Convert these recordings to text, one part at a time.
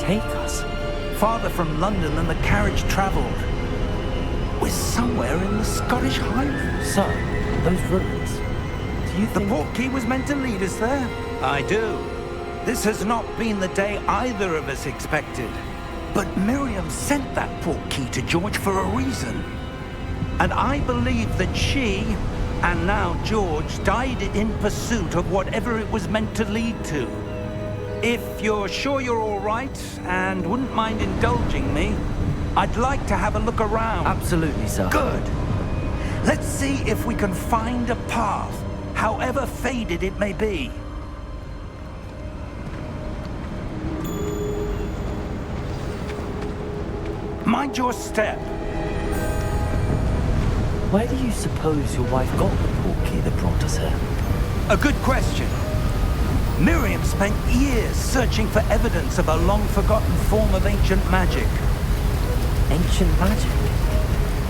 take us? Farther from London than the carriage travelled. We're somewhere in the Scottish Highlands. Sir, those ruins. Do you The think... portkey was meant to lead us there? I do. This has not been the day either of us expected. But Miriam sent that portkey to George for a reason. And I believe that she, and now George, died in pursuit of whatever it was meant to lead to. If you're sure you're all right, and wouldn't mind indulging me, I'd like to have a look around. Absolutely, sir. Good. Let's see if we can find a path, however faded it may be. Mind your step. Where do you suppose your wife got the portkey that brought us here? A good question. Miriam spent years searching for evidence of a long-forgotten form of ancient magic. Ancient magic?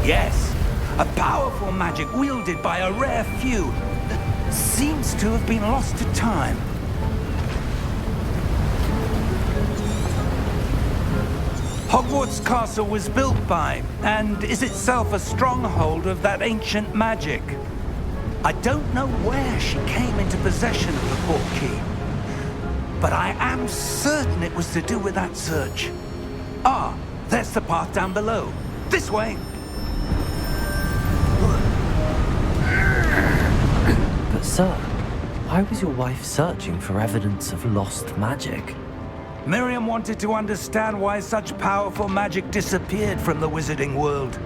Yes, a powerful magic wielded by a rare few that seems to have been lost to time. Hogwarts Castle was built by, and is itself a stronghold of that ancient magic. I don't know where she came into possession of the portkey, but I am certain it was to do with that search. Ah, there's the path down below. This way. But sir, why was your wife searching for evidence of lost magic? Miriam wanted to understand why such powerful magic disappeared from the wizarding world.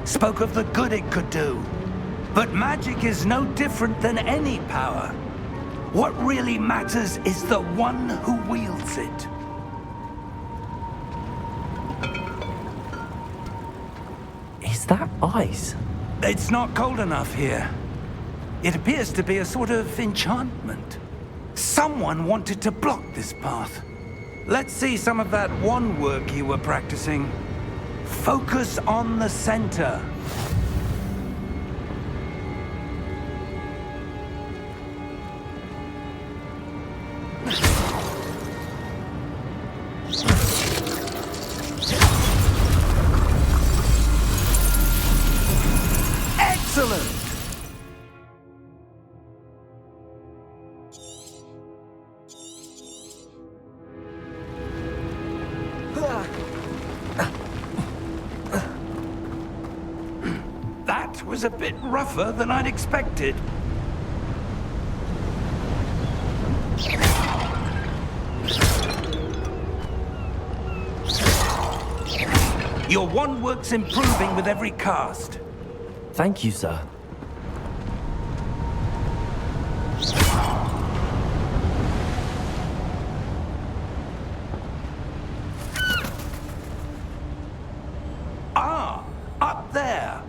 Spoke of the good it could do. But magic is no different than any power. What really matters is the one who wields it. Is that ice? It's not cold enough here. It appears to be a sort of enchantment. Someone wanted to block this path. Let's see some of that wand work you were practicing. Focus on the center. Excellent! That was a bit rougher than I'd expected. Your wand work's improving with every cast. Thank you, sir. Ah, up there.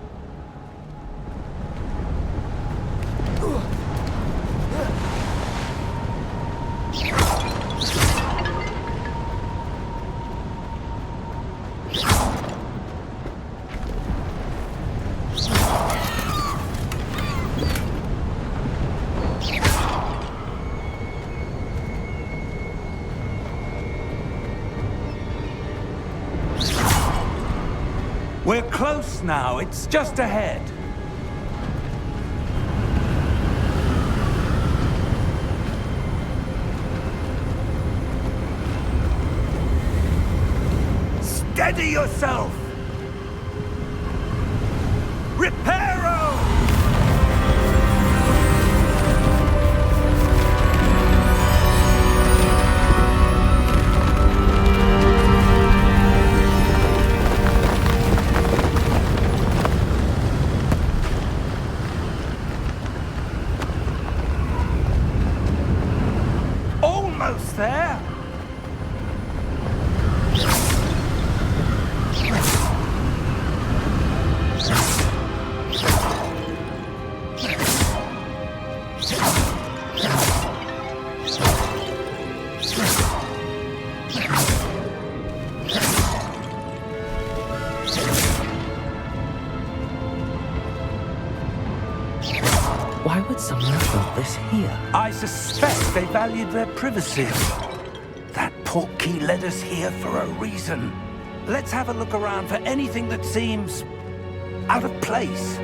We're close now. It's just ahead. Steady yourself! Reparo! Almost there! Why would someone have built this here? I suspect they valued their privacy. That portkey led us here for a reason. Let's have a look around for anything that seems out of place.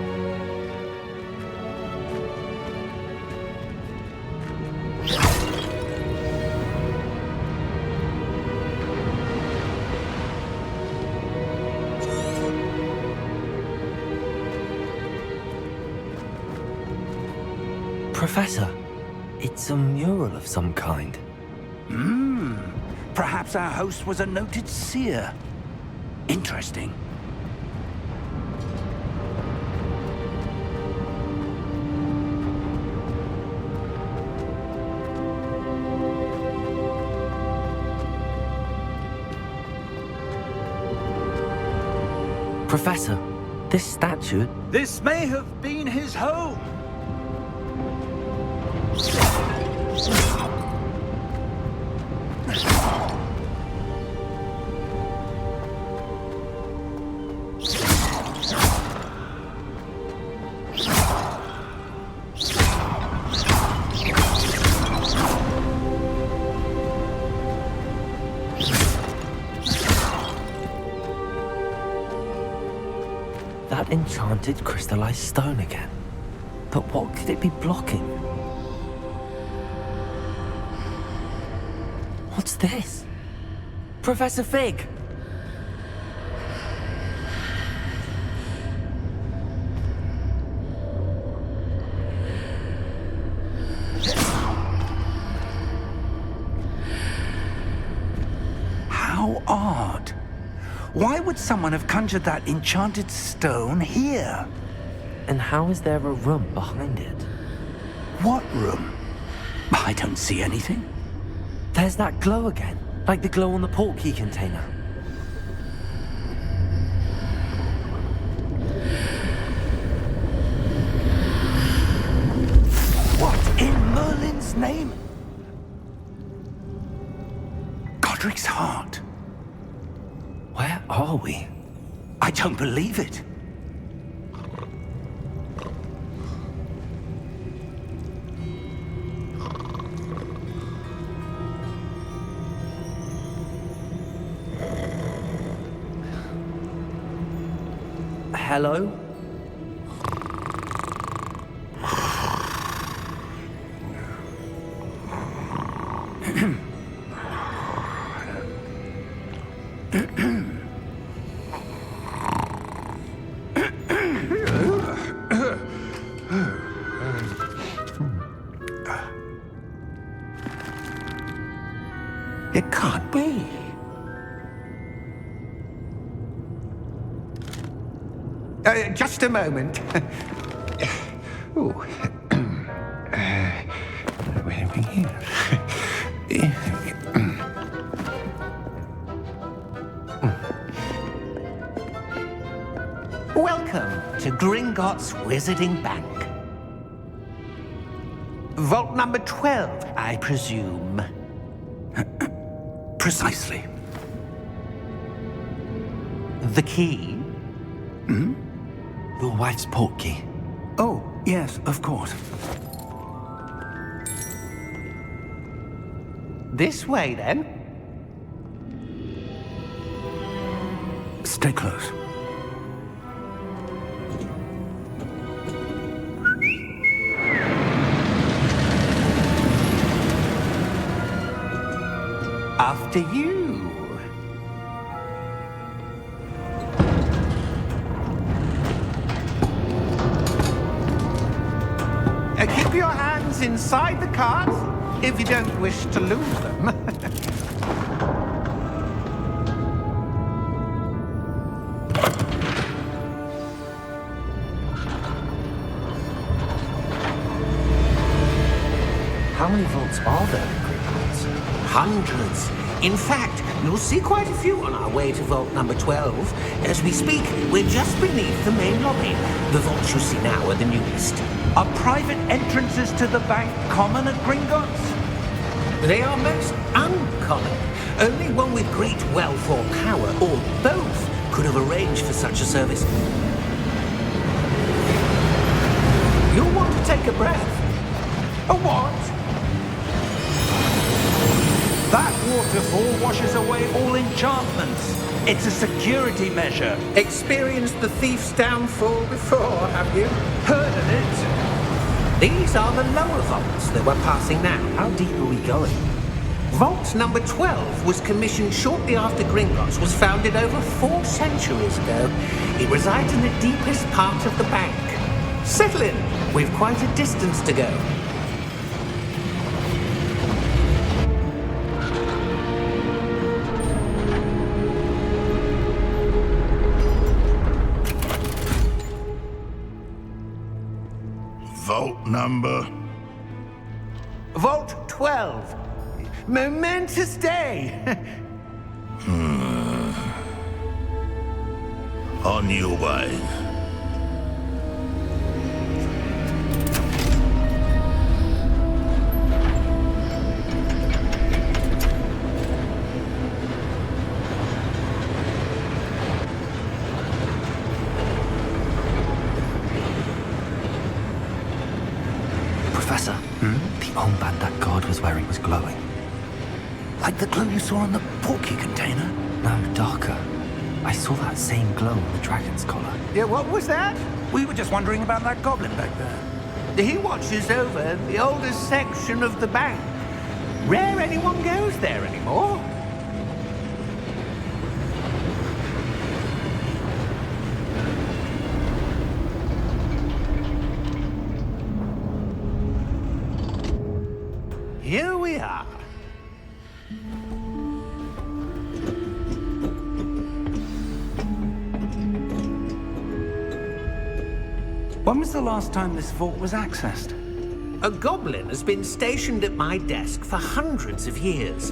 Professor, it's a mural of some kind. Perhaps our host was a noted seer. Interesting. Professor, this statue... This may have been his home. That enchanted crystallized stone again. But what could it be blocking? What's this? Professor Fig! How odd. Why would someone have conjured that enchanted stone here? And how is there a room behind it? What room? I don't see anything. There's that glow again, like the glow on the portkey container. What in Merlin's name? Godric's heart. Where are we? I don't believe it. Hello? It can't be. Just a moment. Ooh. Where are we here? Welcome to Gringotts Wizarding Bank. Vault number 12, I presume. Precisely. The key? Your wife's portkey. Oh, yes, of course. This way, then. Stay close. After you. Keep your hands inside the cart if you don't wish to lose them. How many vaults are there in Gringotts? Hundreds. In fact, you'll see quite a few on our way to vault number 12. As we speak, we're just beneath the main lobby. The vaults you see now are the newest. Are private entrances to the bank common at Gringotts? They are most uncommon. Only one with great wealth or power, or both, could have arranged for such a service. You'll want to take a breath. A what? That waterfall washes away all enchantments. It's a security measure. Experienced the thief's downfall before, have you? Heard of it? These are the lower vaults that we're passing now. How deep are we going? Vault number 12 was commissioned shortly after Gringotts was founded over 4 centuries ago. It resides in the deepest part of the bank. Settle in. We've quite a distance to go. Vault number? Vault 12. Momentous day. On your way. Professor, the armband that guard was wearing was glowing. Like the glow you saw on the porky container? No, darker. I saw that same glow on the dragon's collar. Yeah, what was that? We were just wondering about that goblin back there. He watches over the oldest section of the bank. Rare anyone goes there anymore. Here we are. When was the last time this vault was accessed? A goblin has been stationed at my desk for hundreds of years.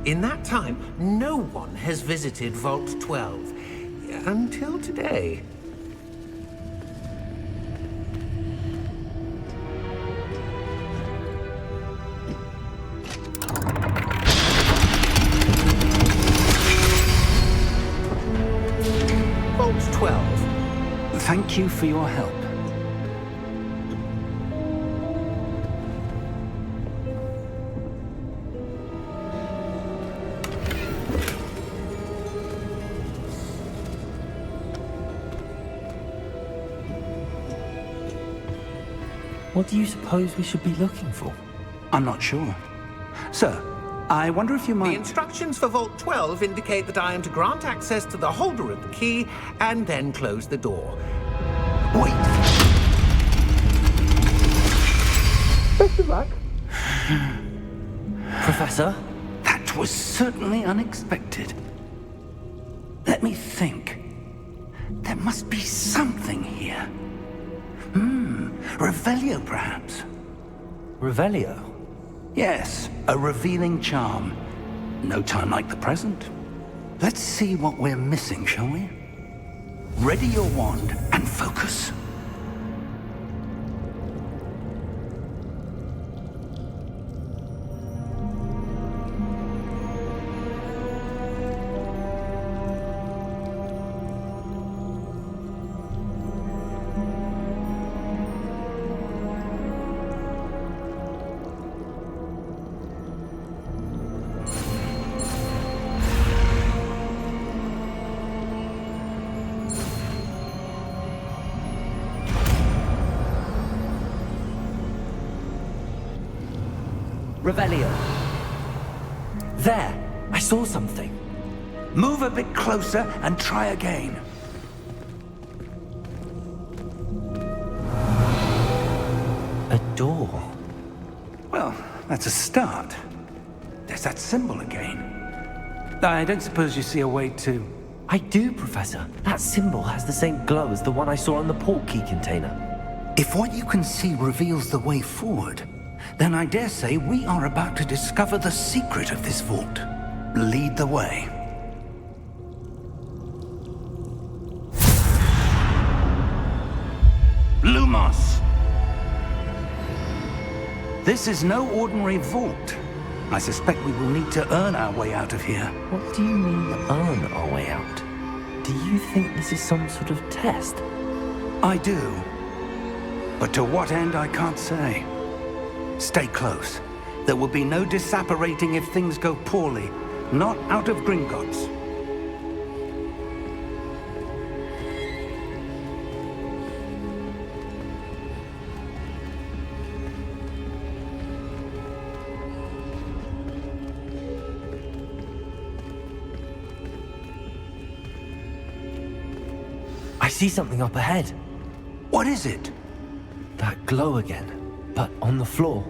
In that time, no one has visited Vault 12. Until today. Vault 12. Thank you for your help. What do you suppose we should be looking for? I'm not sure. Sir, I wonder if you The might... instructions for Vault 12 indicate that I am to grant access to the holder of the key and then close the door. Wait! Best of luck. Professor? That was certainly unexpected. Let me think. There must be something here. Revelio, perhaps? Revelio? Yes, a revealing charm. No time like the present. Let's see what we're missing, shall we? Ready your wand and focus. Revelio. There! I saw something. Move a bit closer and try again. A door. Well, that's a start. There's that symbol again. I don't suppose you see a way to... I do, Professor. That symbol has the same glow as the one I saw on the port key container. If what you can see reveals the way forward, then I dare say we are about to discover the secret of this vault. Lead the way. Lumos! This is no ordinary vault. I suspect we will need to earn our way out of here. What do you mean, earn our way out? Do you think this is some sort of test? I do. But to what end, I can't say. Stay close. There will be no disapparating if things go poorly. Not out of Gringotts. I see something up ahead. What is it? That glow again, but on the floor.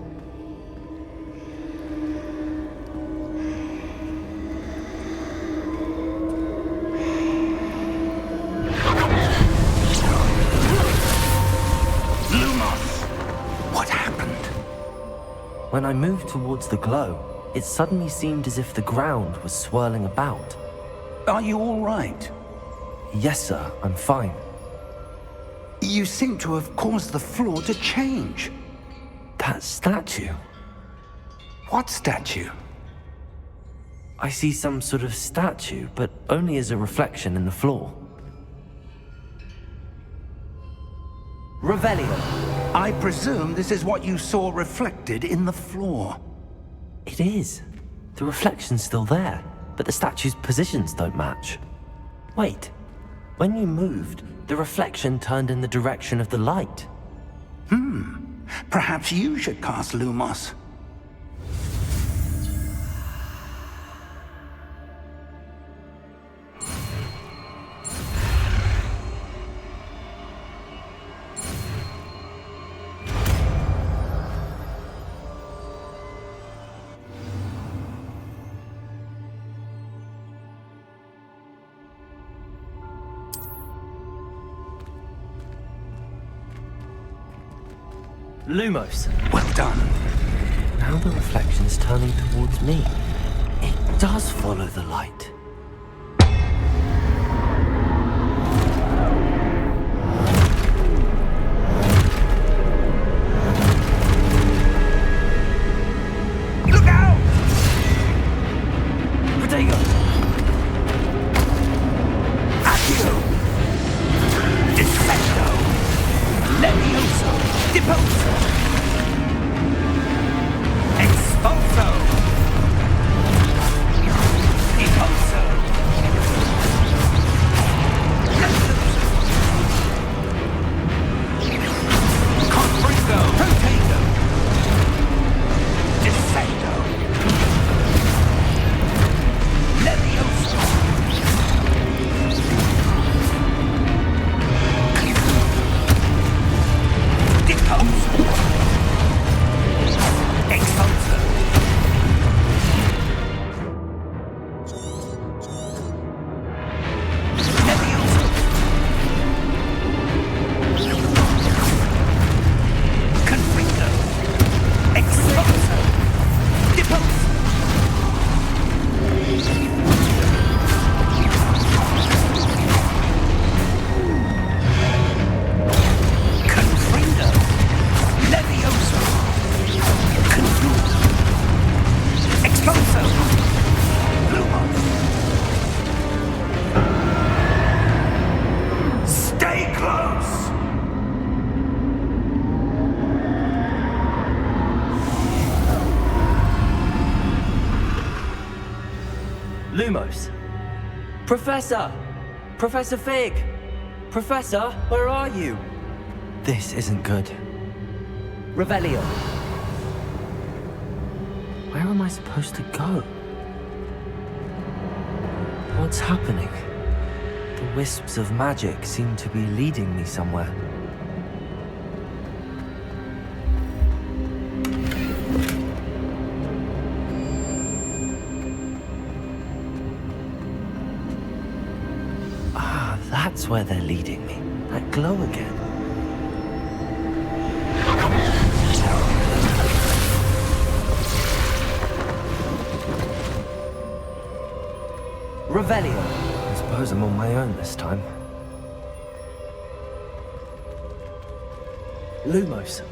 What happened? When I moved towards the glow, it suddenly seemed as if the ground was swirling about. Are you all right? Yes, sir, I'm fine. You seem to have caused the floor to change. That statue. What statue? I see some sort of statue, but only as a reflection in the floor. Revelio. I presume this is what you saw reflected in the floor. It is. The reflection's still there, but the statue's positions don't match. Wait. When you moved, the reflection turned in the direction of the light. Perhaps you should cast Lumos. Lumos. Well done. Now the reflection's turning towards me. It does follow the light. Look out! Protego! Accio! Defecto! Levioso! Deposo! Expulso! Deposo! Confringo! Protego! Defecto! Levioso! Deposo! Expulso! Levioso! Confringo! Expulso! Deposo! Confringo! Levioso! Confringo! Expulso! Lumos! Stay close! Lumos. Professor! Professor Fig! Professor, where are you? This isn't good. Revelio. Where am I supposed to go? What's happening? The wisps of magic seem to be leading me somewhere. Ah, that's where they're leading me. That glow again. Revelio. I suppose I'm on my own this time. Lumos.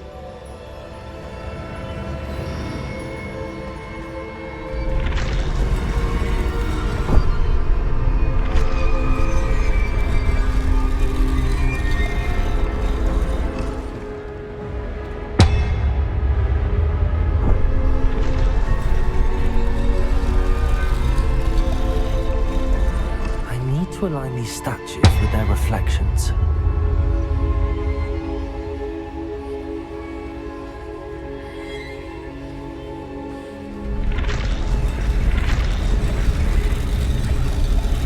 these statues with their reflections.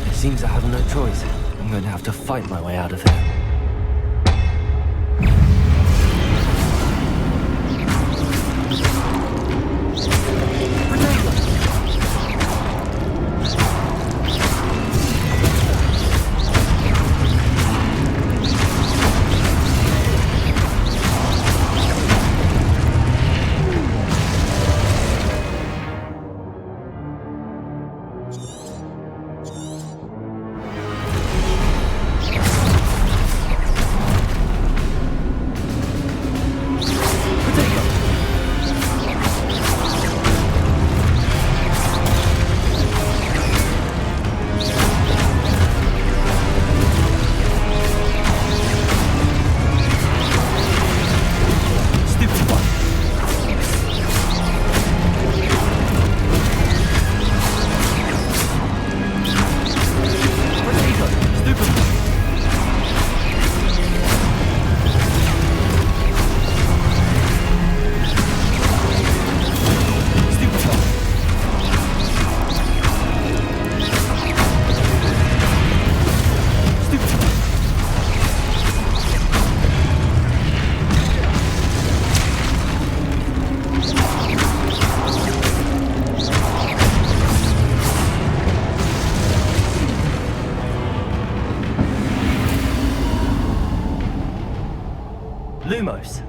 It seems I have no choice. I'm going to have to fight my way out of here. Lumos.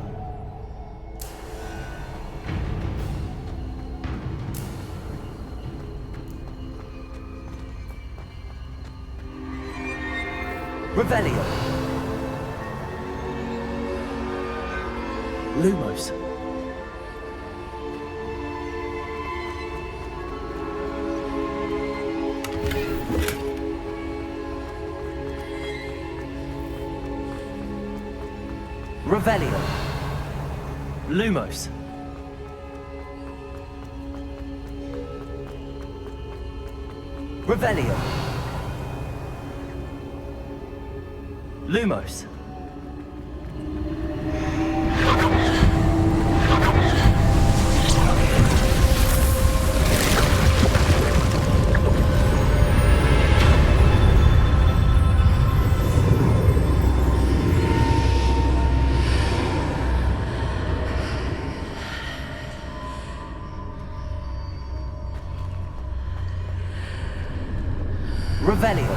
Revelio. Lumos. Revelio. Lumos. Revelio. Lumos. Revelio.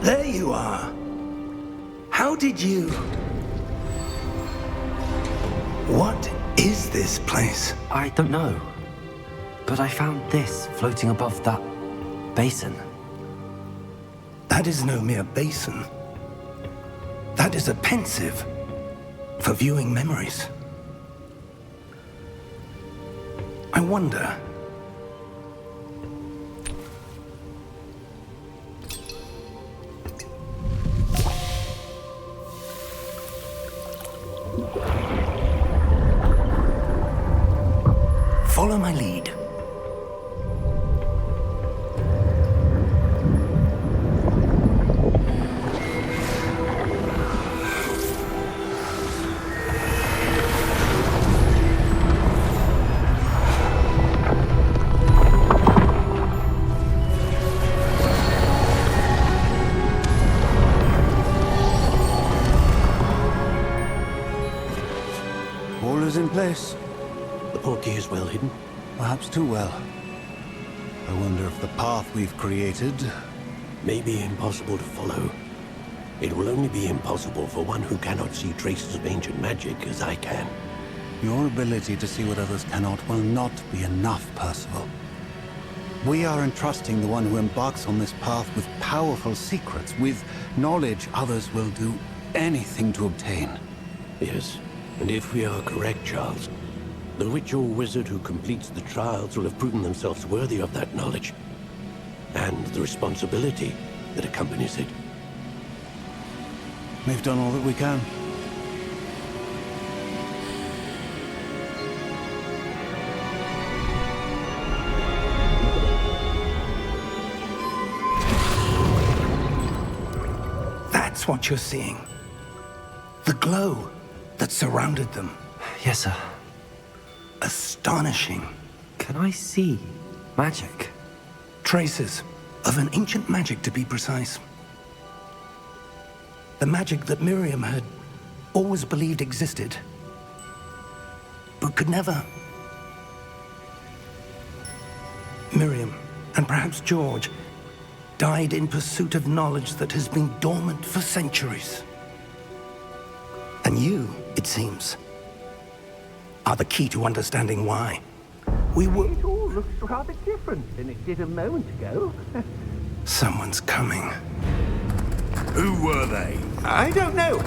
There you are. How did you... What is this place? I don't know. But I found this floating above that basin. That is no mere basin. That is a pensive for viewing memories. I wonder... Follow my lead. All is in place. The portkey is well hidden. perhaps too well. I wonder if the path we've created... may be impossible to follow. It will only be impossible for one who cannot see traces of ancient magic as I can. Your ability to see what others cannot will not be enough, Percival. We are entrusting the one who embarks on this path with powerful secrets, with knowledge others will do anything to obtain. Yes, and if we are correct, Charles, the witch or wizard who completes the trials will have proven themselves worthy of that knowledge, and the responsibility that accompanies it. We've done all that we can. That's what you're seeing. The glow that surrounded them. Yes, sir. Astonishing. Can I see magic? Traces of an ancient magic, to be precise. The magic that Miriam had always believed existed, but could never. Miriam, and perhaps George, died in pursuit of knowledge that has been dormant for centuries. And you, it seems, are the key to understanding why. We were... It all looks rather different than it did a moment ago. Someone's coming. Who were they? I don't know.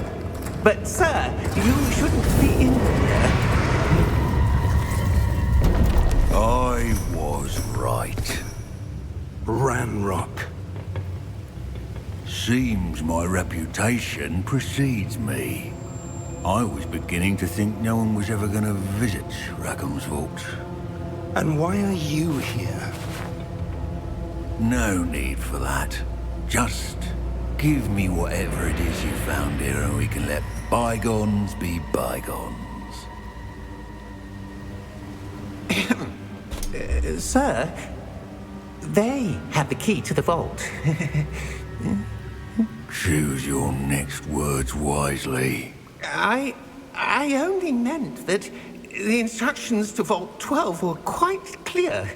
But, sir, you shouldn't be in here. I was right. Ranrock. Seems my reputation precedes me. I was beginning to think no one was ever going to visit Rackham's vault. And why are you here? No need for that. Just give me whatever it is you found here and we can let bygones be bygones. Sir, they have the key to the vault. Choose your next words wisely. I only meant that the instructions to Vault 12 were quite clear.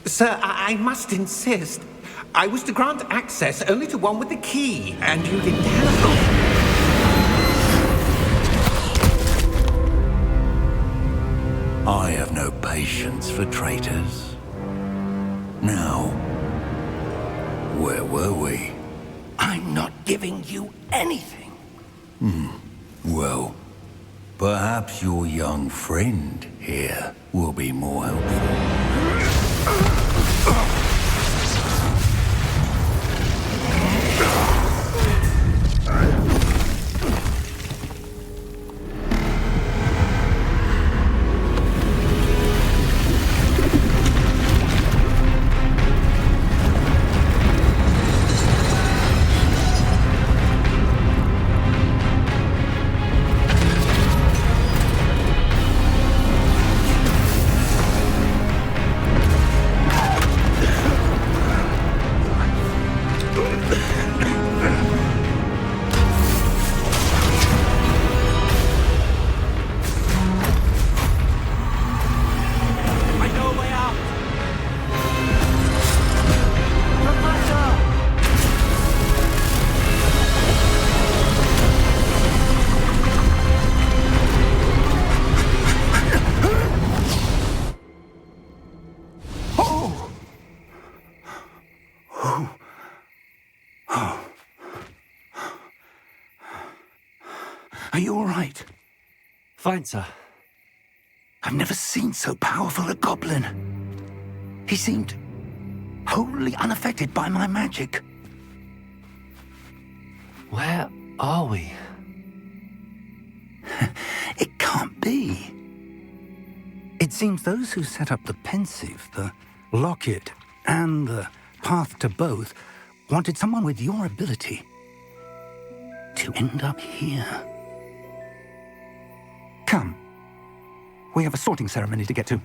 Sir, I must insist. I was to grant access only to one with the key, and you didn't have them. I have no patience for traitors. Now, where were we? I'm not giving you anything. Well, perhaps your young friend here will be more helpful. Are you all right? Fine, sir. I've never seen so powerful a goblin. He seemed wholly unaffected by my magic. Where are we? It can't be. It seems those who set up the pensive, the locket, and the path to both wanted someone with your ability to end up here. Come. We have a sorting ceremony to get to.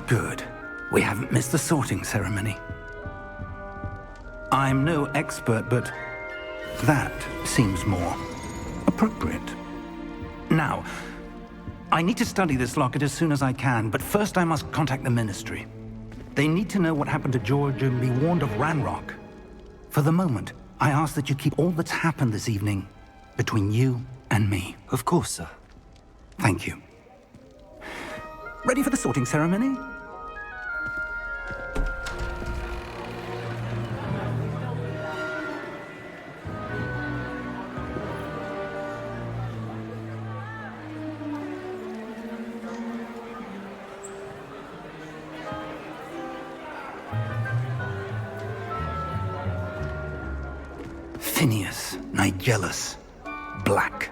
Good. We haven't missed the sorting ceremony. I'm no expert, but that seems more appropriate. Now, I need to study this locket as soon as I can, but first I must contact the Ministry. They need to know what happened to George and be warned of Ranrock. For the moment, I ask that you keep all that's happened this evening between you and me. Of course, sir. Thank you. Ready for the sorting ceremony? Phineas, Nigellus, Black.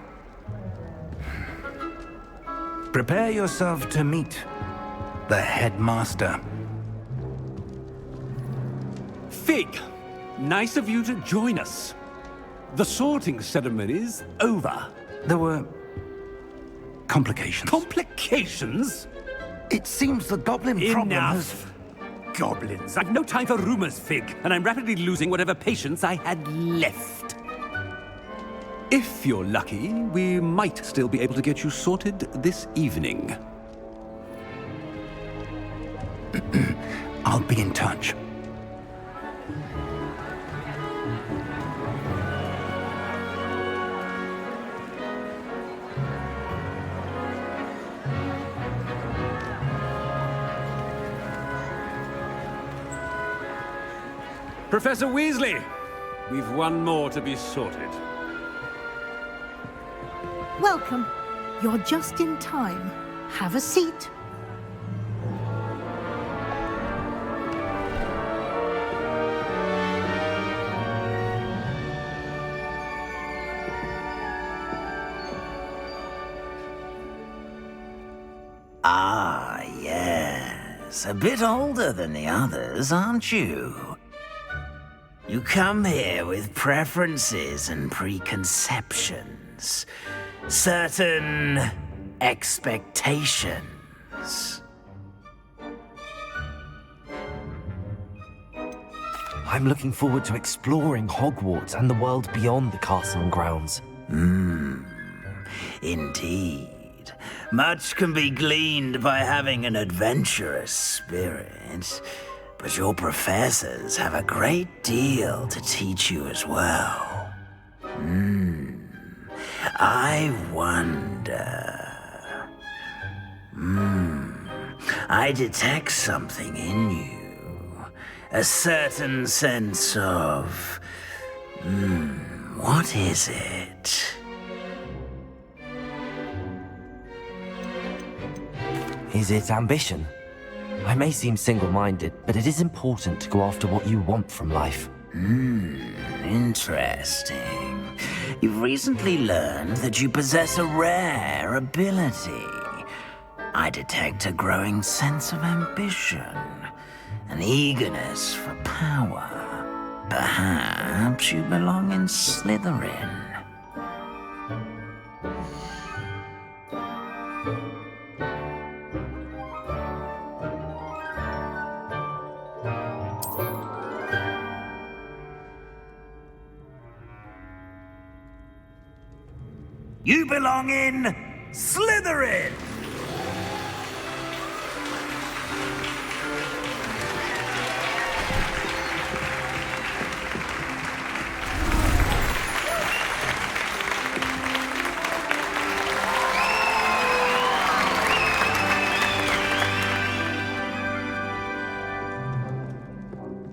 Prepare yourself to meet the headmaster. Fig, nice of you to join us. The sorting ceremony's over. There were complications. Complications? It seems the goblin problem has... Enough. Goblins. I've no time for rumors, Fig, and I'm rapidly losing whatever patience I had left. If you're lucky, we might still be able to get you sorted this evening. I'll be in touch. Professor Weasley, we've one more to be sorted. Welcome. You're just in time. Have a seat. Ah, yes. A bit older than the others, aren't you? You come here with preferences and preconceptions. Certain expectations. I'm looking forward to exploring Hogwarts and the world beyond the castle and grounds. Indeed. Much can be gleaned by having an adventurous spirit, but your professors have a great deal to teach you as well. I wonder... I detect something in you. A certain sense of... what is it? Is it ambition? I may seem single-minded, but it is important to go after what you want from life. Interesting. You've recently learned that you possess a rare ability. I detect a growing sense of ambition, an eagerness for power. Perhaps you belong in Slytherin. You belong in Slytherin!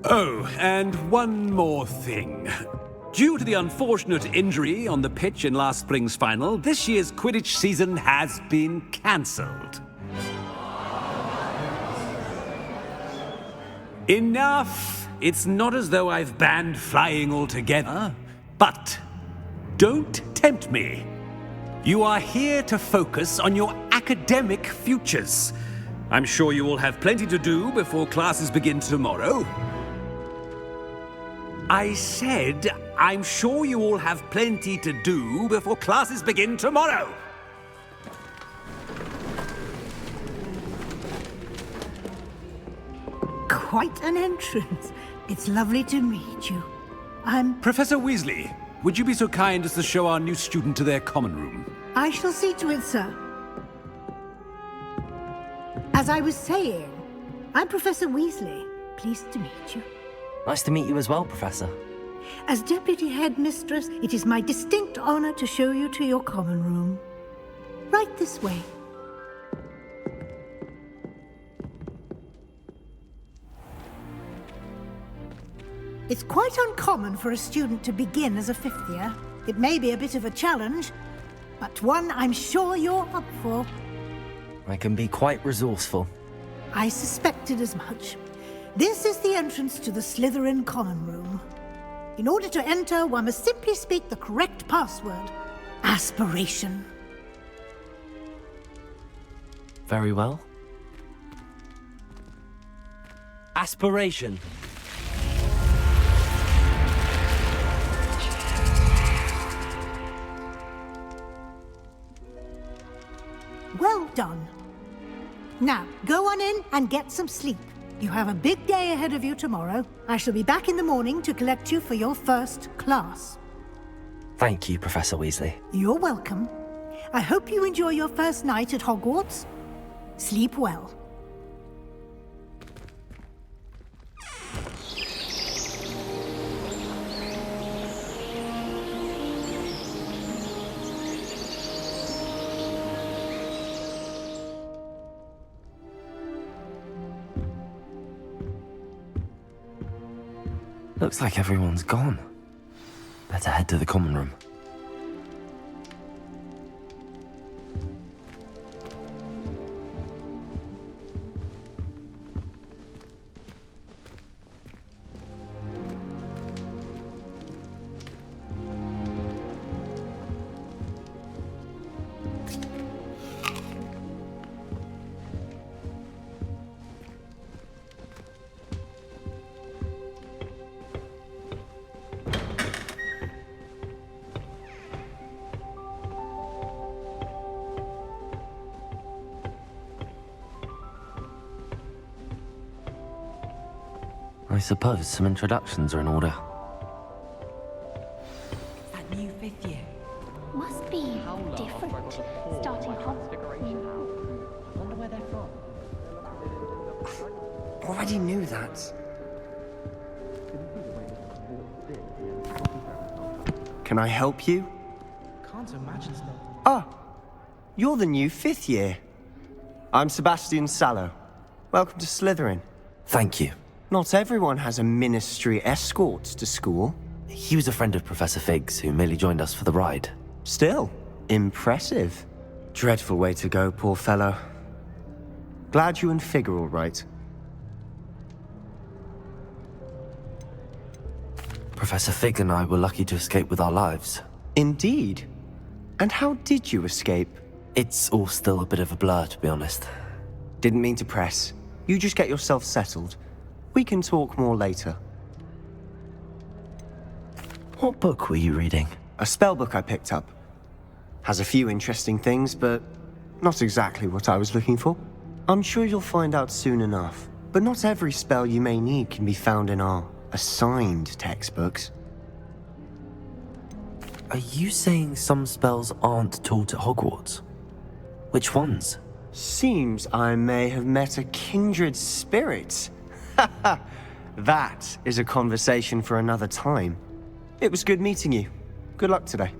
Oh, and one more thing. Due to the unfortunate injury on the pitch in last spring's final, this year's Quidditch season has been cancelled. Enough! It's not as though I've banned flying altogether, but don't tempt me. You are here to focus on your academic futures. I'm sure you will have plenty to do before classes begin tomorrow. I said, I'm sure you all have plenty to do before classes begin tomorrow. quite an entrance. It's lovely to meet you. Professor Weasley, would you be so kind as to show our new student to their common room? I shall see to it, sir. As I was saying, I'm Professor Weasley. Pleased to meet you. Nice to meet you as well, Professor. As Deputy Headmistress, it is my distinct honor to show you to your common room. Right this way. It's quite uncommon for a student to begin as a fifth year. It may be a bit of a challenge, but one I'm sure you're up for. I can be quite resourceful. I suspected as much. This is the entrance to the Slytherin common room. In order to enter, one must simply speak the correct password. Aspiration. Very well. Aspiration. Well done. Now, go on in and get some sleep. You have a big day ahead of you tomorrow. I shall be back in the morning to collect you for your first class. Thank you, Professor Weasley. You're welcome. I hope you enjoy your first night at Hogwarts. Sleep well. Looks like everyone's gone. Better head to the common room. I suppose some introductions are in order. That new fifth year. Must be different. Starting from. Wonder where they're from. Already knew that. Can I help you? Can't imagine so. Ah, you're the new fifth year. I'm Sebastian Sallow. Welcome to Slytherin. Thank you. Not everyone has a ministry escort to school. He was a friend of Professor Fig's who merely joined us for the ride. Still, impressive. Dreadful way to go, poor fellow. Glad you and Fig are all right. Professor Fig and I were lucky to escape with our lives. Indeed. And how did you escape? It's all still a bit of a blur, to be honest. Didn't mean to press. You just get yourself settled. We can talk more later. What book were you reading? A spell book I picked up. Has a few interesting things, but not exactly what I was looking for. I'm sure you'll find out soon enough. But not every spell you may need can be found in our assigned textbooks. Are you saying some spells aren't taught at Hogwarts? Which ones? Seems I may have met a kindred spirit. That is a conversation for another time. It was good meeting you. Good luck today.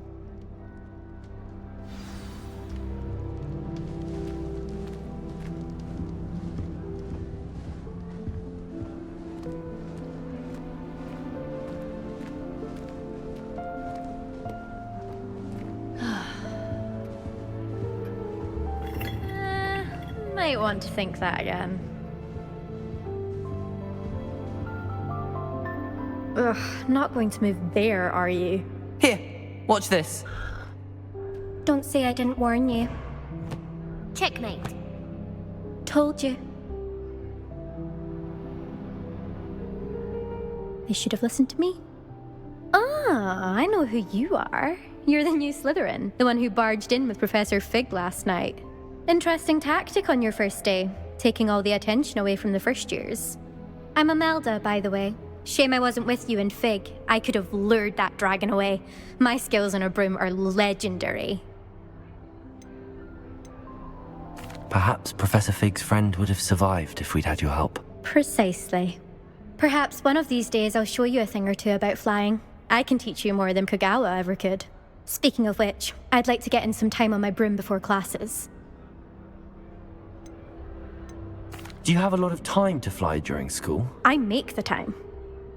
Might want to think that again. Ugh, not going to move there, are you? Here, watch this. Don't say I didn't warn you. Checkmate. Told you. They should have listened to me. Ah, I know who you are. You're the new Slytherin, the one who barged in with Professor Fig last night. Interesting tactic on your first day, taking all the attention away from the first years. I'm Imelda, by the way. Shame I wasn't with you in Fig. I could have lured that dragon away. My skills on a broom are legendary. Perhaps Professor Fig's friend would have survived if we'd had your help. Precisely. Perhaps one of these days I'll show you a thing or two about flying. I can teach you more than Kagawa ever could. Speaking of which, I'd like to get in some time on my broom before classes. Do you have a lot of time to fly during school? I make the time.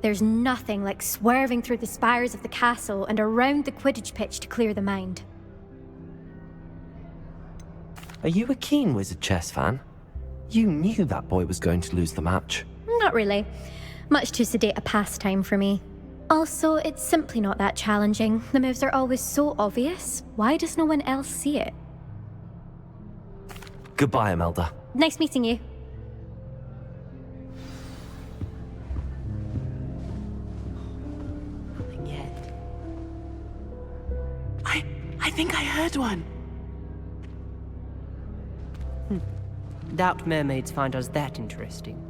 There's nothing like swerving through the spires of the castle and around the Quidditch pitch to clear the mind. Are you a keen Wizard chess fan? You knew that boy was going to lose the match. Not really. Much too sedate a pastime for me. Also, it's simply not that challenging. The moves are always so obvious. Why does no one else see it? Goodbye, Imelda. Nice meeting you. Nothing yet. I think I heard one. Doubt mermaids find us that interesting.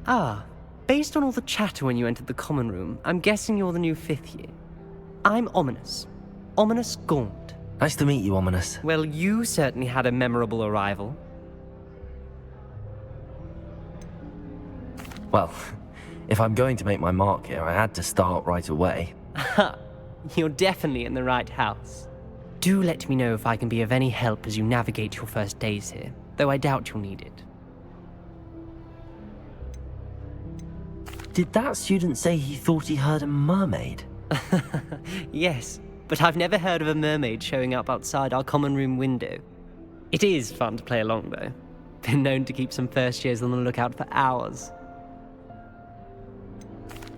Ah, based on all the chatter when you entered the common room, I'm guessing you're the new 5th year. I'm Ominous. Ominous Gaunt. Nice to meet you, Ominous. Well, you certainly had a memorable arrival. Well, if I'm going to make my mark here, I had to start right away. Ha! You're definitely in the right house. Do let me know if I can be of any help as you navigate your first days here, though I doubt you'll need it. Did that student say he thought he heard a mermaid? Yes, but I've never heard of a mermaid showing up outside our common room window. It is fun to play along, though. Been known to keep some first years on the lookout for hours.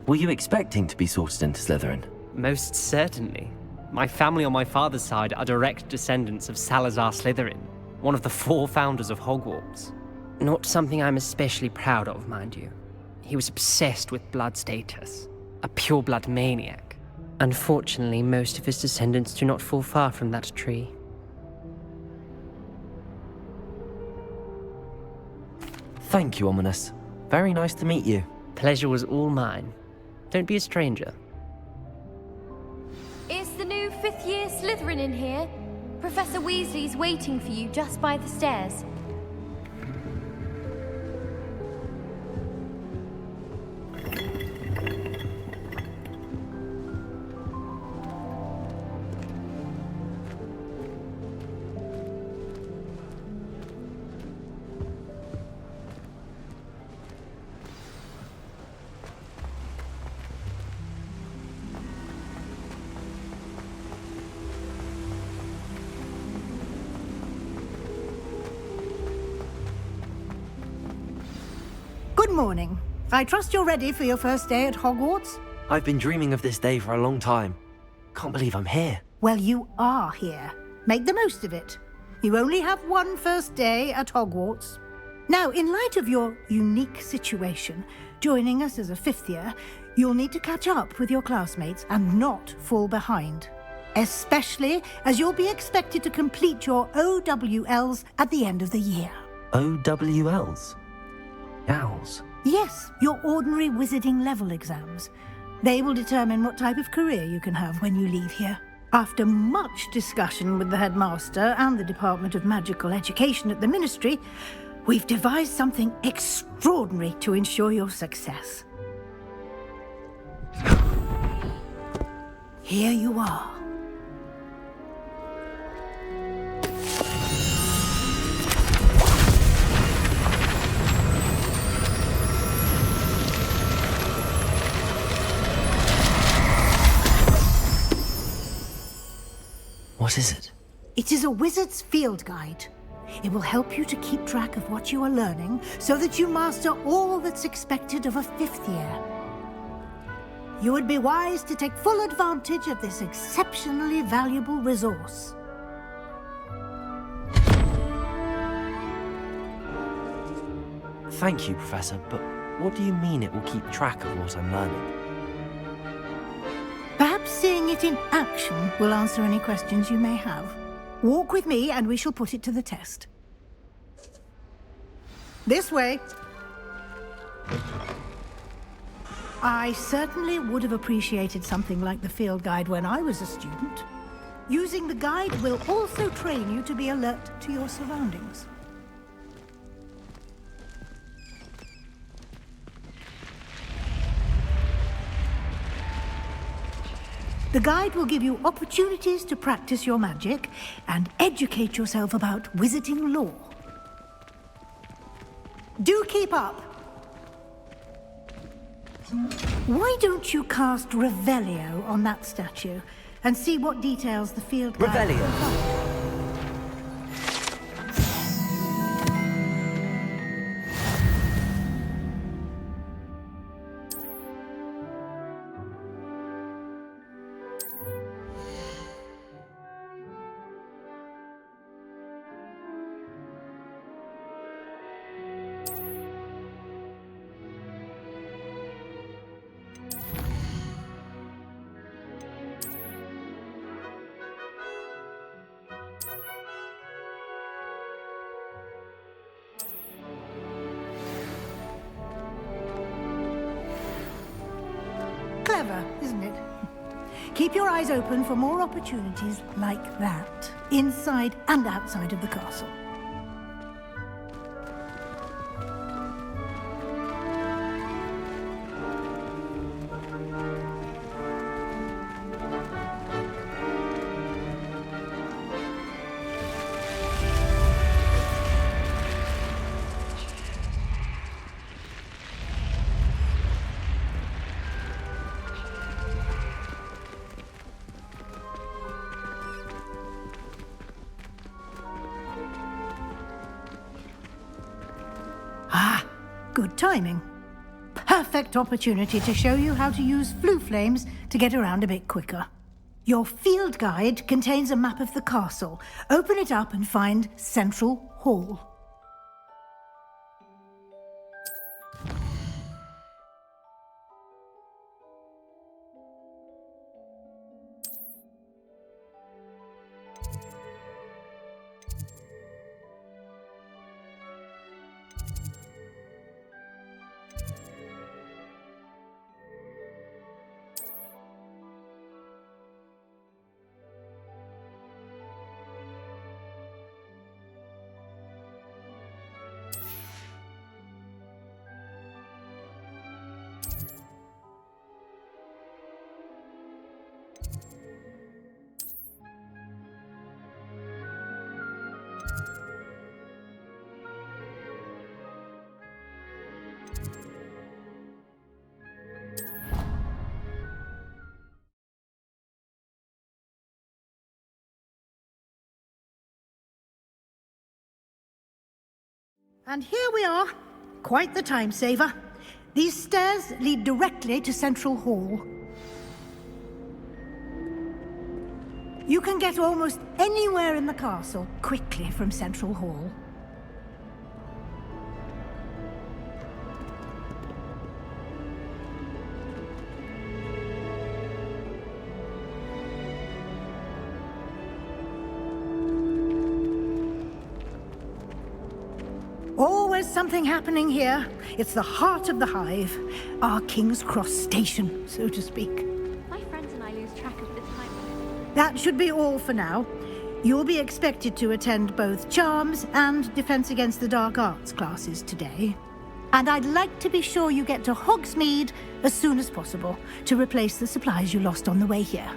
Were you expecting to be sorted into Slytherin? Most certainly. My family on my father's side are direct descendants of Salazar Slytherin, one of the 4 founders of Hogwarts. Not something I'm especially proud of, mind you. He was obsessed with blood status, a pure-blood maniac. Unfortunately, most of his descendants do not fall far from that tree. Thank you, Ominous. Very nice to meet you. Pleasure was all mine. Don't be a stranger. Is the new 5th year Slytherin in here? Professor Weasley's waiting for you just by the stairs. Good morning. I trust you're ready for your first day at Hogwarts? I've been dreaming of this day for a long time. Can't believe I'm here. Well, you are here. Make the most of it. You only have one first day at Hogwarts. Now, in light of your unique situation, joining us as a 5th year, you'll need to catch up with your classmates and not fall behind. Especially as you'll be expected to complete your OWLs at the end of the year. OWLs? Owls? Yes, your ordinary wizarding level exams. They will determine what type of career you can have when you leave here. After much discussion with the headmaster and the Department of Magical Education at the Ministry, we've devised something extraordinary to ensure your success. Here you are. What is it? It is a wizard's field guide. It will help you to keep track of what you are learning so that you master all that's expected of a 5th year. You would be wise to take full advantage of this exceptionally valuable resource. Thank you, Professor, but what do you mean it will keep track of what I'm learning? Perhaps seeing it in action will answer any questions you may have. Walk with me and we shall put it to the test. This way. I certainly would have appreciated something like the field guide when I was a student. Using the guide will also train you to be alert to your surroundings. The guide will give you opportunities to practice your magic and educate yourself about wizarding lore. Do keep up! Why don't you cast Revelio on that statue and see what details the field guide Revelio. Clever, isn't it? Keep your eyes open for more opportunities like that, inside and outside of the castle. Good timing. Perfect opportunity to show you how to use flue flames to get around a bit quicker. Your field guide contains a map of the castle. Open it up and find Central Hall. And here we are. Quite the time saver. These stairs lead directly to Central Hall. You can get almost anywhere in the castle quickly from Central Hall. Always something happening here. It's the heart of the hive. Our King's Cross station, so to speak. My friends and I lose track of the time. That should be all for now. You'll be expected to attend both Charms and Defense Against the Dark Arts classes today. And I'd like to be sure you get to Hogsmeade as soon as possible to replace the supplies you lost on the way here.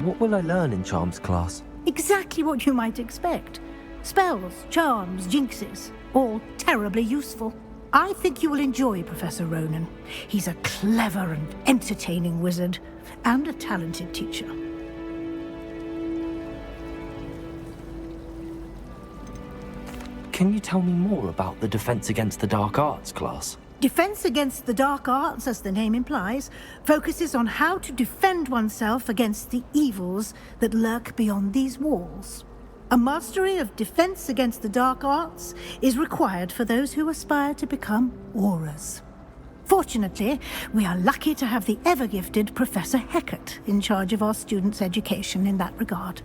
What will I learn in Charms class? Exactly what you might expect. Spells, charms, jinxes, all terribly useful. I think you will enjoy Professor Ronan. He's a clever and entertaining wizard, and a talented teacher. Can you tell me more about the Defense Against the Dark Arts class? Defense Against the Dark Arts, as the name implies, focuses on how to defend oneself against the evils that lurk beyond these walls. A mastery of Defense Against the Dark Arts is required for those who aspire to become Aurors. Fortunately, we are lucky to have the ever-gifted Professor Hecat in charge of our students' education in that regard.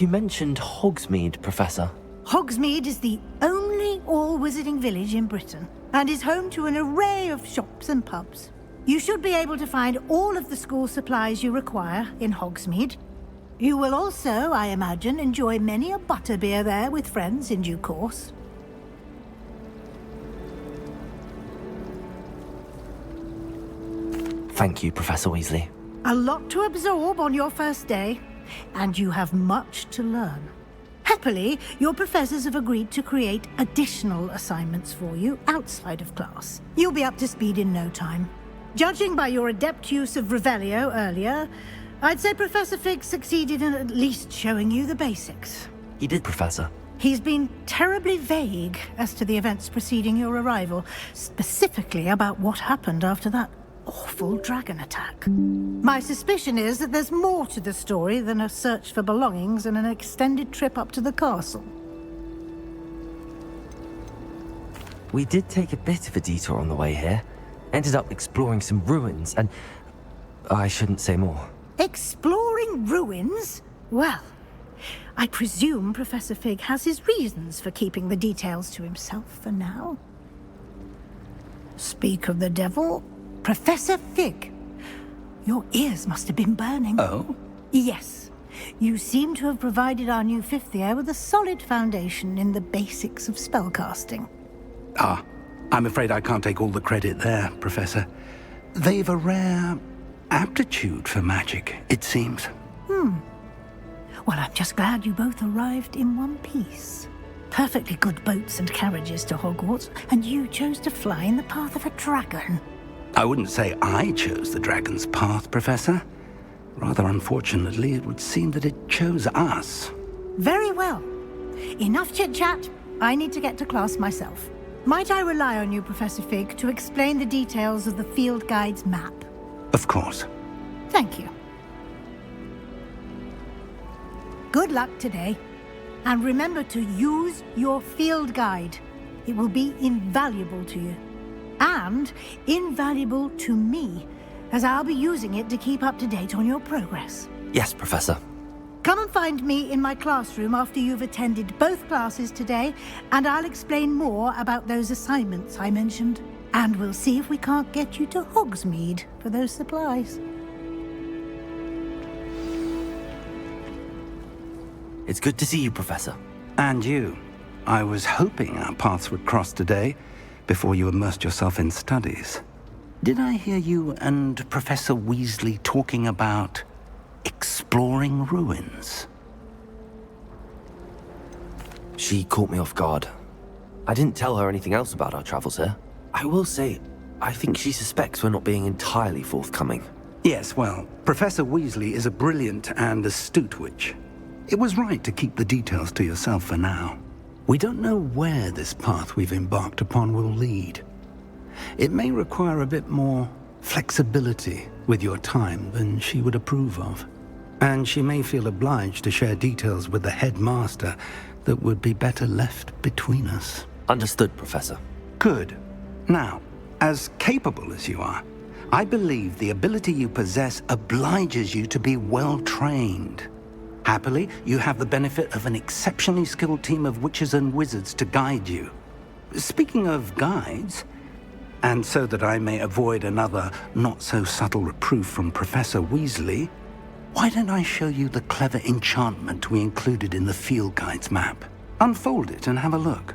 You mentioned Hogsmeade, Professor. Hogsmeade is the only all-wizarding village in Britain and is home to an array of shops and pubs. You should be able to find all of the school supplies you require in Hogsmeade. You will also, I imagine, enjoy many a butterbeer there with friends in due course. Thank you, Professor Weasley. A lot to absorb on your first day, and you have much to learn. Happily, your professors have agreed to create additional assignments for you outside of class. You'll be up to speed in no time. Judging by your adept use of Revelio earlier, I'd say Professor Fig succeeded in at least showing you the basics. He did, Professor. He's been terribly vague as to the events preceding your arrival, specifically about what happened after that awful dragon attack. My suspicion is that there's more to the story than a search for belongings and an extended trip up to the castle. We did take a bit of a detour on the way here. Ended up exploring some ruins and... I shouldn't say more. Exploring ruins? Well, I presume Professor Fig has his reasons for keeping the details to himself for now. Speak of the devil, Professor Fig. Your ears must have been burning. Oh? Yes. You seem to have provided our new fifth year with a solid foundation in the basics of spellcasting. Ah, I'm afraid I can't take all the credit there, Professor. They've a rare aptitude for magic, it seems. Well, I'm just glad you both arrived in one piece. Perfectly good boats and carriages to Hogwarts, and you chose to fly in the path of a dragon. I wouldn't say I chose the dragon's path, Professor. Rather unfortunately, it would seem that it chose us. Very well. Enough chit-chat. I need to get to class myself. Might I rely on you, Professor Fig, to explain the details of the field guide's map? Of course. Thank you. Good luck today. And remember to use your field guide. It will be invaluable to you. And invaluable to me, as I'll be using it to keep up to date on your progress. Yes, Professor. Come and find me in my classroom after you've attended both classes today, and I'll explain more about those assignments I mentioned. And we'll see if we can't get you to Hogsmeade for those supplies. It's good to see you, Professor. And you. I was hoping our paths would cross today, before you immersed yourself in studies. Did I hear you and Professor Weasley talking about exploring ruins? She caught me off guard. I didn't tell her anything else about our travels here. I will say, I think she suspects we're not being entirely forthcoming. Yes, well, Professor Weasley is a brilliant and astute witch. It was right to keep the details to yourself for now. We don't know where this path we've embarked upon will lead. It may require a bit more flexibility with your time than she would approve of. And she may feel obliged to share details with the headmaster that would be better left between us. Understood, Professor. Good. Now, as capable as you are, I believe the ability you possess obliges you to be well-trained. Happily, you have the benefit of an exceptionally skilled team of witches and wizards to guide you. Speaking of guides, and so that I may avoid another not-so-subtle reproof from Professor Weasley, why don't I show you the clever enchantment we included in the field guide's map? Unfold it and have a look.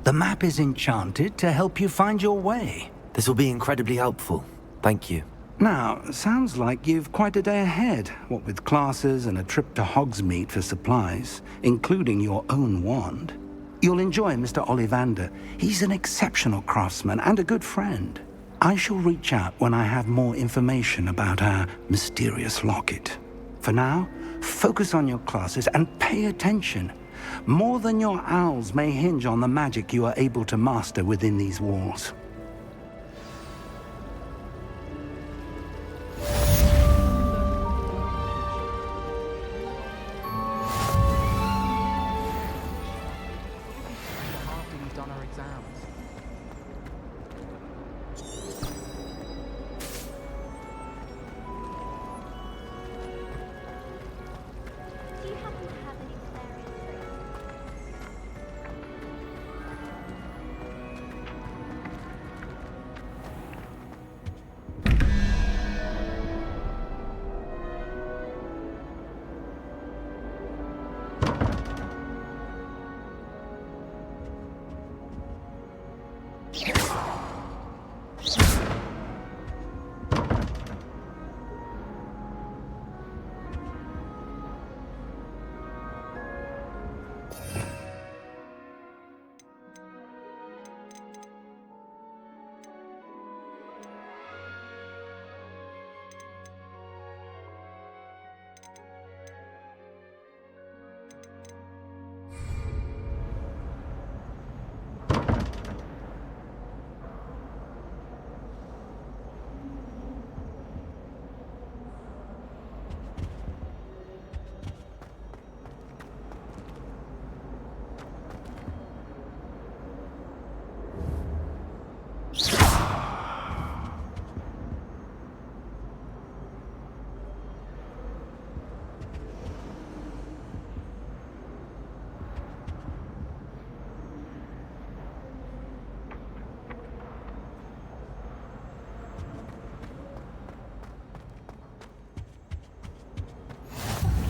The map is enchanted to help you find your way. This will be incredibly helpful. Thank you. Now, sounds like you've quite a day ahead, what with classes and a trip to Hogsmeade for supplies, including your own wand. You'll enjoy Mr. Ollivander. He's an exceptional craftsman and a good friend. I shall reach out when I have more information about our mysterious locket. For now, focus on your classes and pay attention. More than your owls may hinge on the magic you are able to master within these walls. After we've done our exams. Do you happen to have any Valerian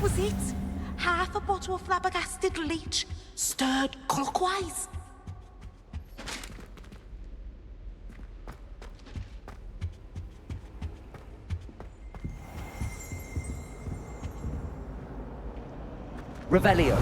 Was it? Half a bottle of flabbergasted leech, stirred clockwise. Revelio.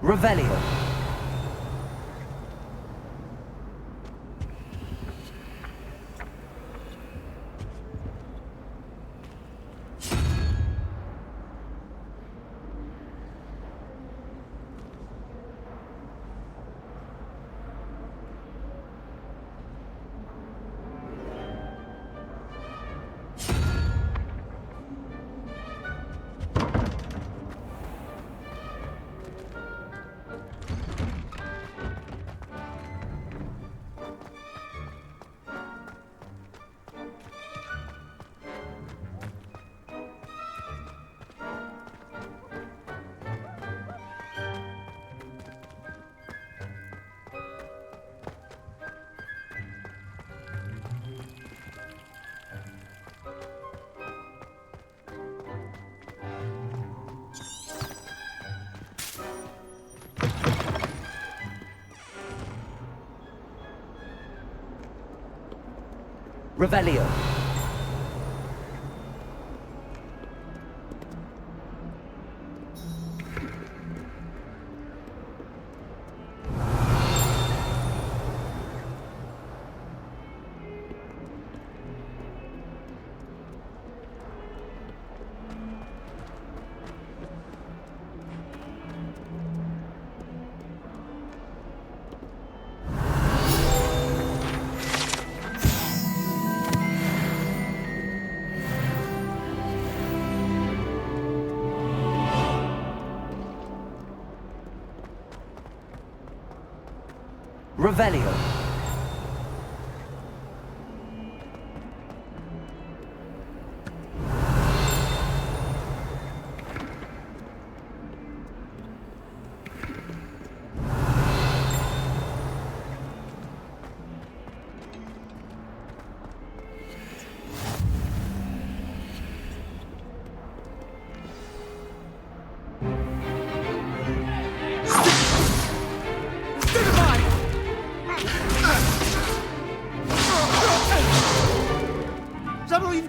Revelio. Revelio. Revelio.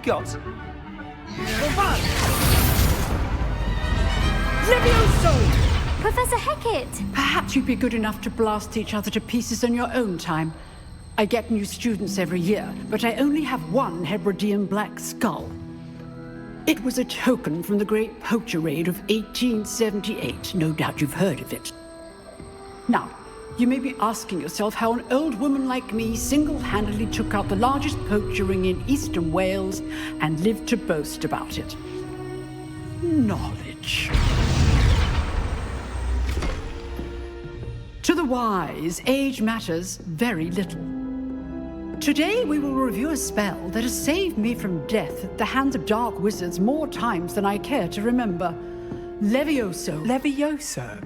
got? Levioso! Professor Hecat! Perhaps you'd be good enough to blast each other to pieces in your own time. I get new students every year, but I only have one Hebridean black skull. It was a token from the Great Poacher Raid of 1878. No doubt you've heard of it. Now, you may be asking yourself how an old woman like me single-handedly took out the largest poacher ring in eastern Wales and lived to boast about it. Knowledge. To the wise, age matters very little. Today we will review a spell that has saved me from death at the hands of dark wizards more times than I care to remember. Levioso. Levioso?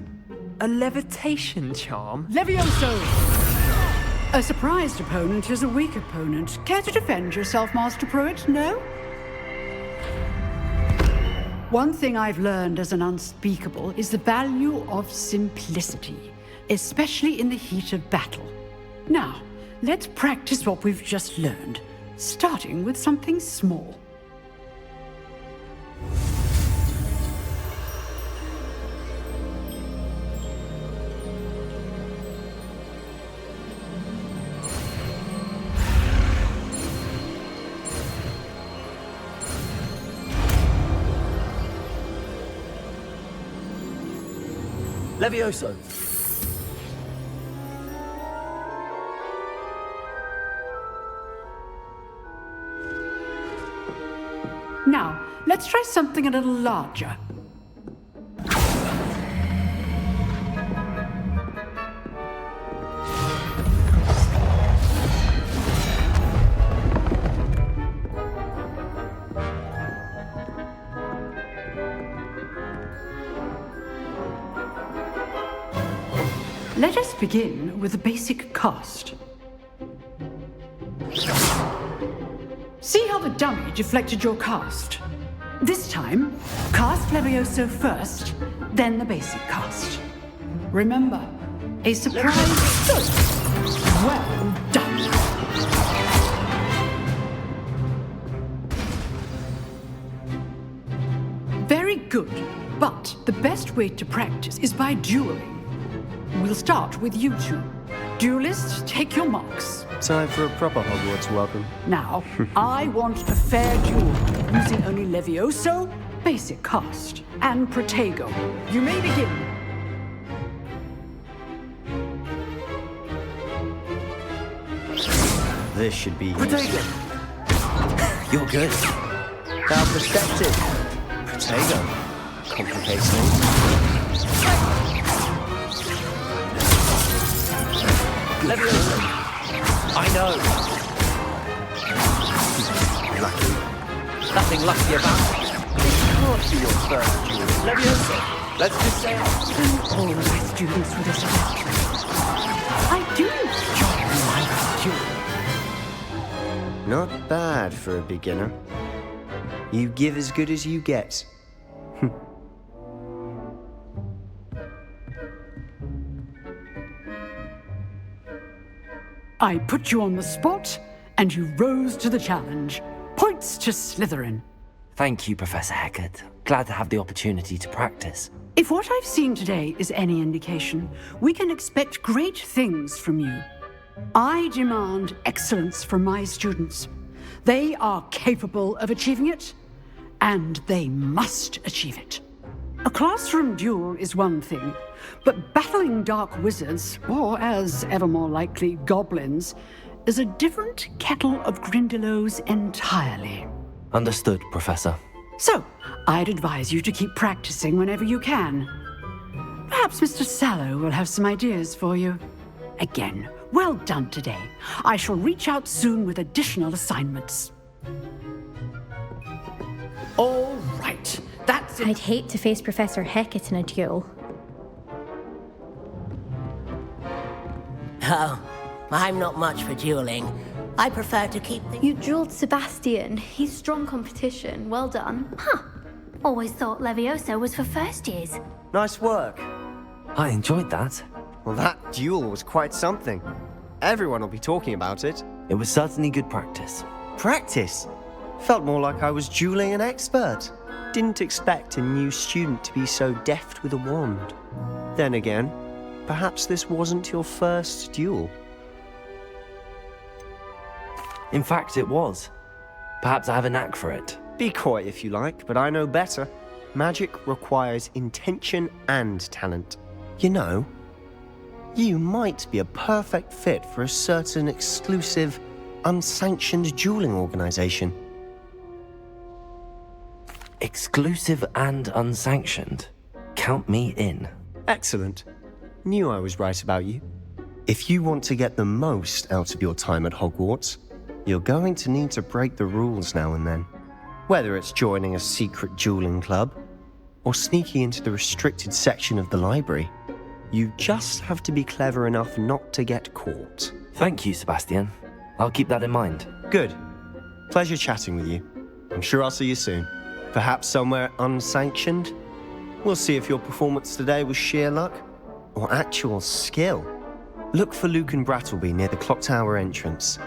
A levitation charm? Levioso! A surprised opponent is a weak opponent. Care to defend yourself, Master Pruitt? No? One thing I've learned as an unspeakable is the value of simplicity, especially in the heat of battle. Now, let's practice what we've just learned, starting with something small. Levioso! Now, let's try something a little larger. Let us begin with the basic cast. See how the dummy deflected your cast? This time, cast Levioso first, then the basic cast. Remember, a surprise. Good. Well done. Very good, but the best way to practice is by dueling. We'll start with you two. Duelists, take your marks. Time for a proper Hogwarts welcome. Now, I want a fair duel, using only Levioso, basic cast, and Protego. You may begin. This should be Protego! You're good. Our perspective. Protego. Complicates things. Levioso! I know. Lucky. Nothing lucky about it. This can't be your first duel. Levioso! Let's just say All of my students for this event. I do enjoy my duel. Not bad for a beginner. You give as good as you get. I put you on the spot, and you rose to the challenge. Points to Slytherin. Thank you, Professor Hecat. Glad to have the opportunity to practice. If what I've seen today is any indication, we can expect great things from you. I demand excellence from my students. They are capable of achieving it, and they must achieve it. A classroom duel is one thing, but battling dark wizards, or as ever more likely, goblins, is a different kettle of Grindylows entirely. Understood, Professor. So, I'd advise you to keep practicing whenever you can. Perhaps Mr. Sallow will have some ideas for you. Again, well done today. I shall reach out soon with additional assignments. All right, that's it. I'd hate to face Professor Hecat in a duel. Oh, I'm not much for dueling. I prefer to keep things... You dueled Sebastian. He's strong competition. Well done. Huh. Always thought Levioso was for first years. Nice work. I enjoyed that. Well, that duel was quite something. Everyone will be talking about it. It was certainly good practice. Practice? Felt more like I was dueling an expert. Didn't expect a new student to be so deft with a wand. Then again, perhaps this wasn't your first duel. In fact, it was. Perhaps I have a knack for it. Be coy if you like, but I know better. Magic requires intention and talent. You know, you might be a perfect fit for a certain exclusive, unsanctioned dueling organization. Exclusive and unsanctioned? Count me in. Excellent. Knew I was right about you. If you want to get the most out of your time at Hogwarts, you're going to need to break the rules now and then. Whether it's joining a secret dueling club, or sneaking into the restricted section of the library, you just have to be clever enough not to get caught. Thank you, Sebastian. I'll keep that in mind. Good. Pleasure chatting with you. I'm sure I'll see you soon. Perhaps somewhere unsanctioned? We'll see if your performance today was sheer luck or actual skill. Look for Luke and Brattleby near the clock tower entrance,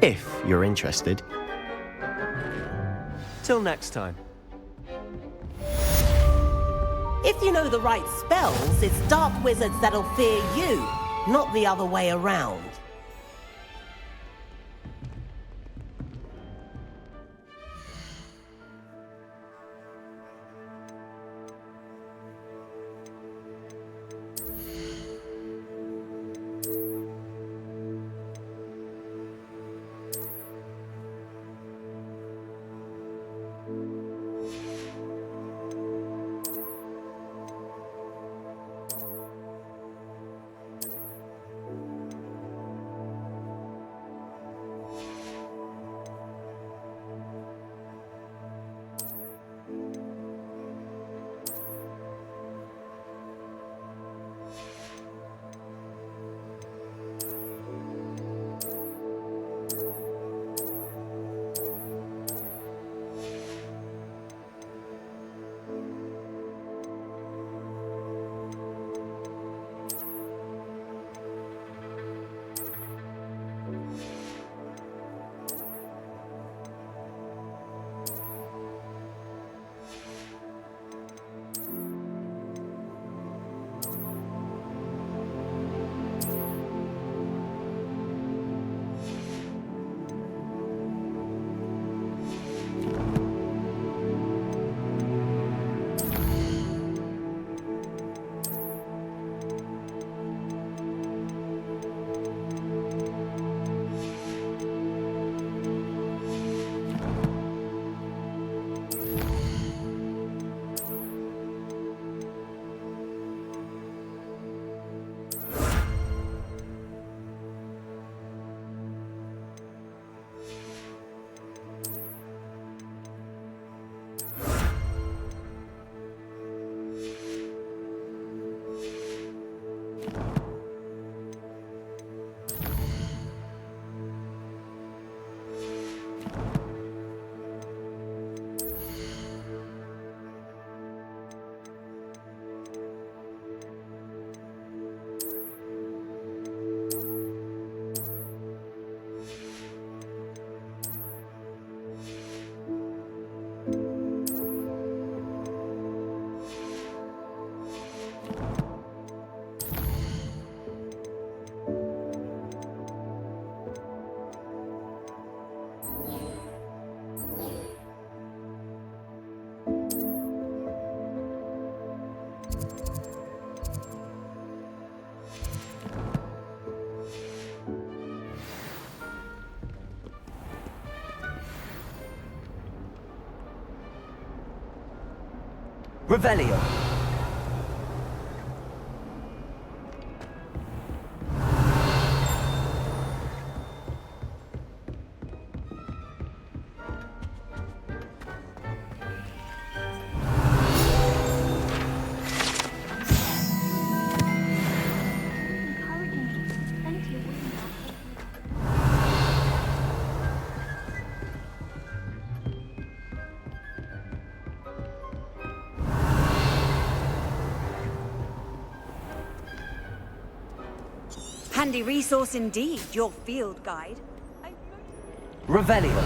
if you're interested. Till next time. If you know the right spells, it's dark wizards that'll fear you, not the other way around. Revelio. Handy resource indeed, your field guide. Revelio.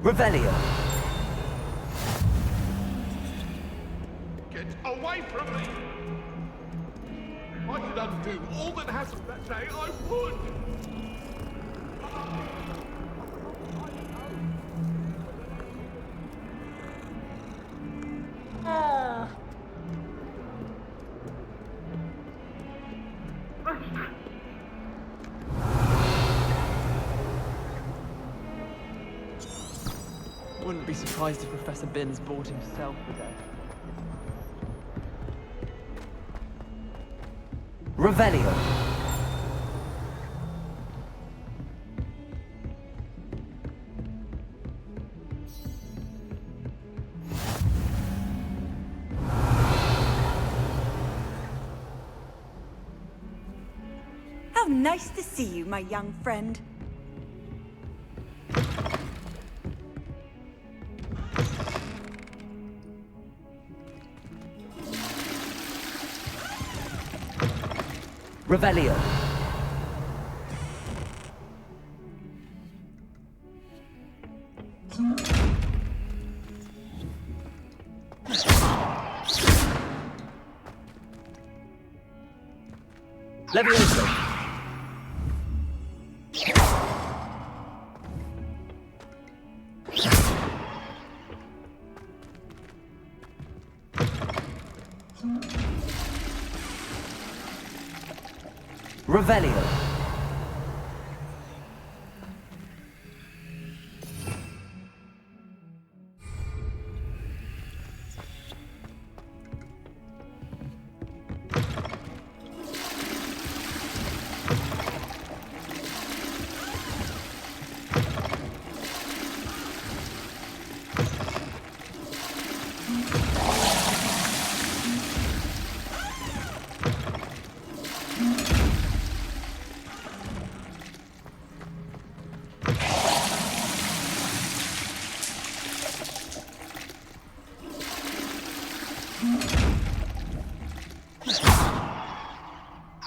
Revelio. Get away from me! I could undo all that happened that day, I would! Wouldn't be surprised if Professor Binns bought himself today. Revelio. How nice to see you, my young friend. Revelio. Levioso. Revelio.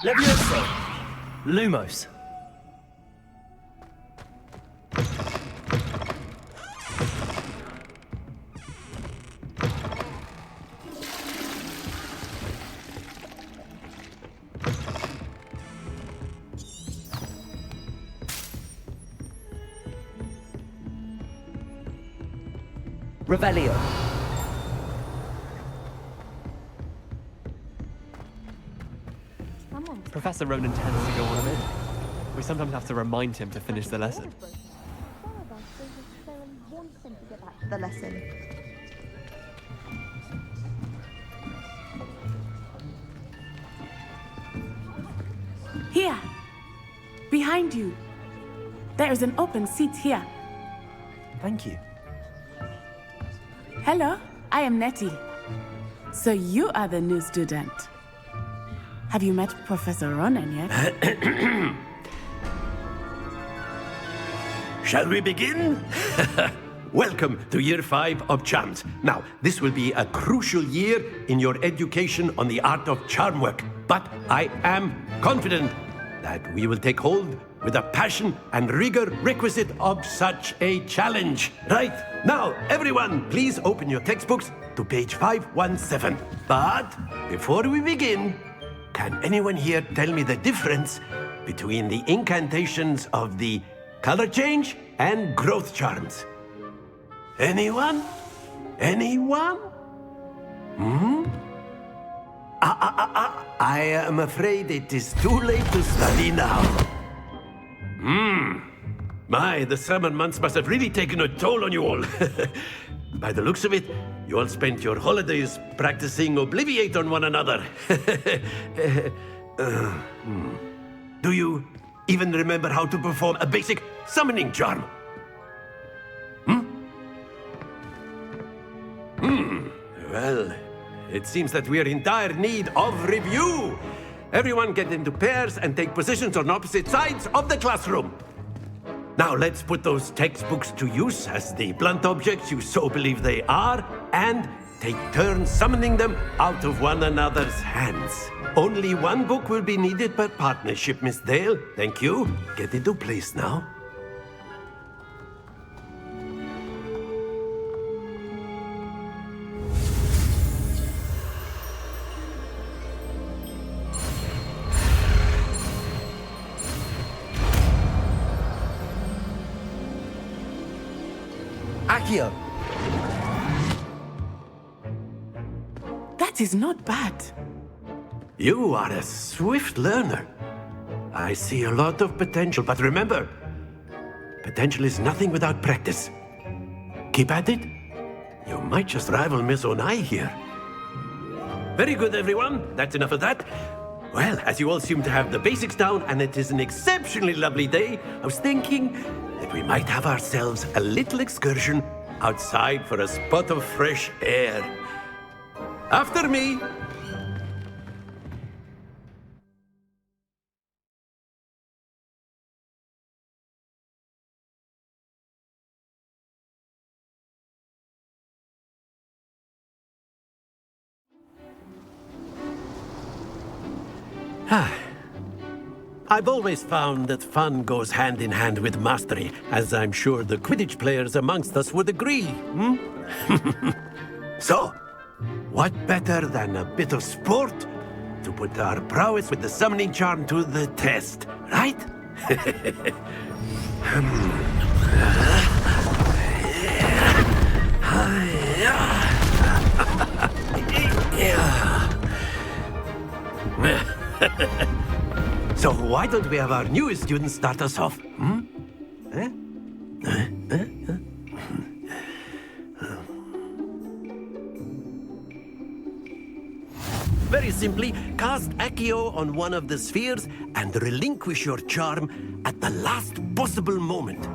Levioso. Lumos. Revelio. Professor Ronan tends to go on a bit. We sometimes have to remind him to finish the lesson. The lesson. Here! Behind you! There is an open seat here. Thank you. Hello, I am Nettie. So you are the new student. Have you met Professor Ronan yet? Shall we begin? Welcome to Year 5 of Charms. Now, this will be a crucial year in your education on the art of charm work. But I am confident that we will take hold with the passion and rigor requisite of such a challenge. Right, now, everyone, please open your textbooks to page 517. But before we begin, can anyone here tell me the difference between the incantations of the color change and growth charms? Anyone? Anyone? I am afraid it is too late to study now. My, the summer months must have really taken a toll on you all. By the looks of it, you all spent your holidays practicing Obliviate on one another. Do you even remember how to perform a basic summoning charm? Well, it seems that we are in dire need of review. Everyone get into pairs and take positions on opposite sides of the classroom. Now let's put those textbooks to use as the blunt objects you so believe they are, and take turns summoning them out of one another's hands. Only one book will be needed per partnership, Miss Dale. Thank you. Get into place now. Accio! That is not bad. You are a swift learner. I see a lot of potential, but remember, potential is nothing without practice. Keep at it. You might just rival Miss Onai here. Very good, everyone. That's enough of that. Well, as you all seem to have the basics down, and it is an exceptionally lovely day, I was thinking that we might have ourselves a little excursion outside for a spot of fresh air. After me! I've always found that fun goes hand in hand with mastery, as I'm sure the Quidditch players amongst us would agree, hmm? So, what better than a bit of sport to put our prowess with the summoning charm to the test, right? So why don't we have our newest student start us off? Hmm? Very simply, cast Accio on one of the spheres and relinquish your charm at the last possible moment.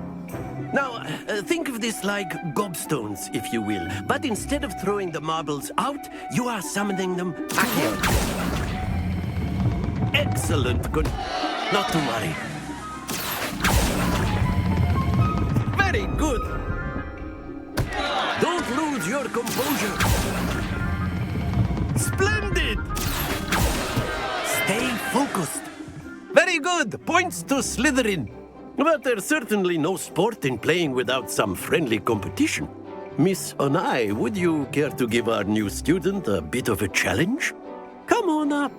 Now, think of this like gobstones, if you will. But instead of throwing the marbles out, you are summoning them Accio. Excellent. Good. Not to worry. Very good. Don't lose your composure. Splendid. Stay focused. Very good. Points to Slytherin. But there's certainly no sport in playing without some friendly competition. Miss Onai, would you care to give our new student a bit of a challenge? Come on up.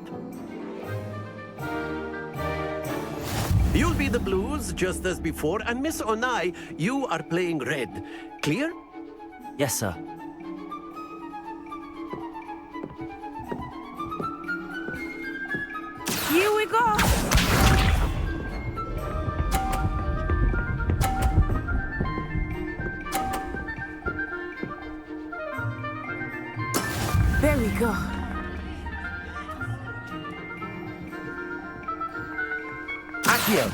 You'll be the blues, just as before, and Miss Onai, you are playing red. Clear? Yes, sir. Here we go! There we go. Accio.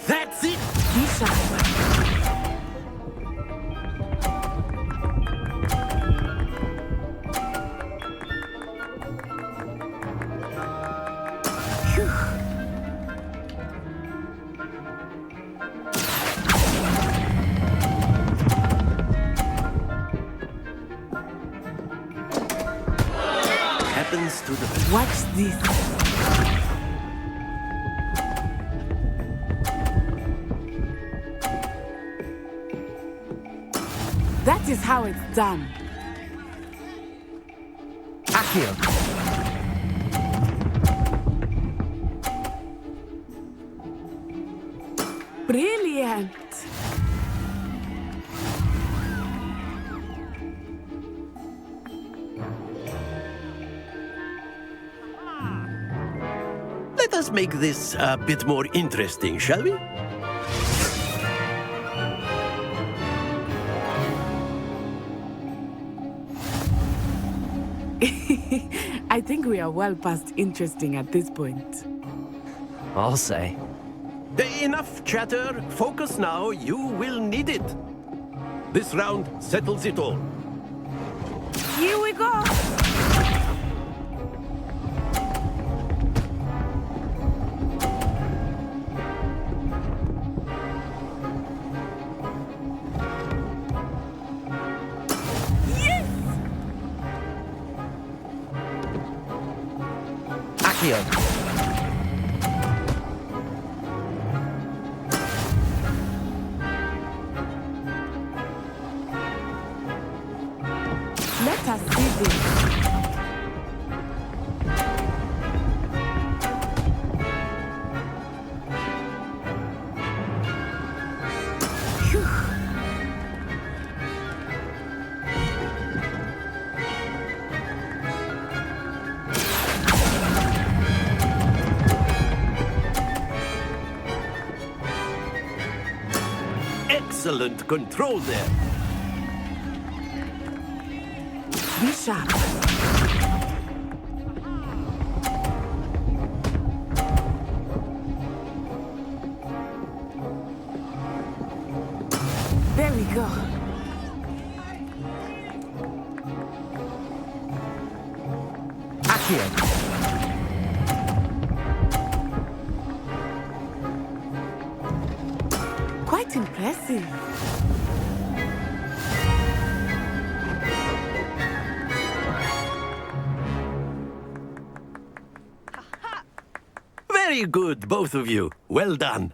That's it! Be sharp. To the... Watch this. That is how it's done. Accio. Brilliant. Let us make this a bit more interesting, shall we? I think we are well past interesting at this point. I'll say. Enough chatter. Focus now. You will need it. This round settles it all. Here we go. Accio. Let us see this. Excellent control there. Be sharp. There we go. Accio. Quite impressive. Very good, both of you. Well done.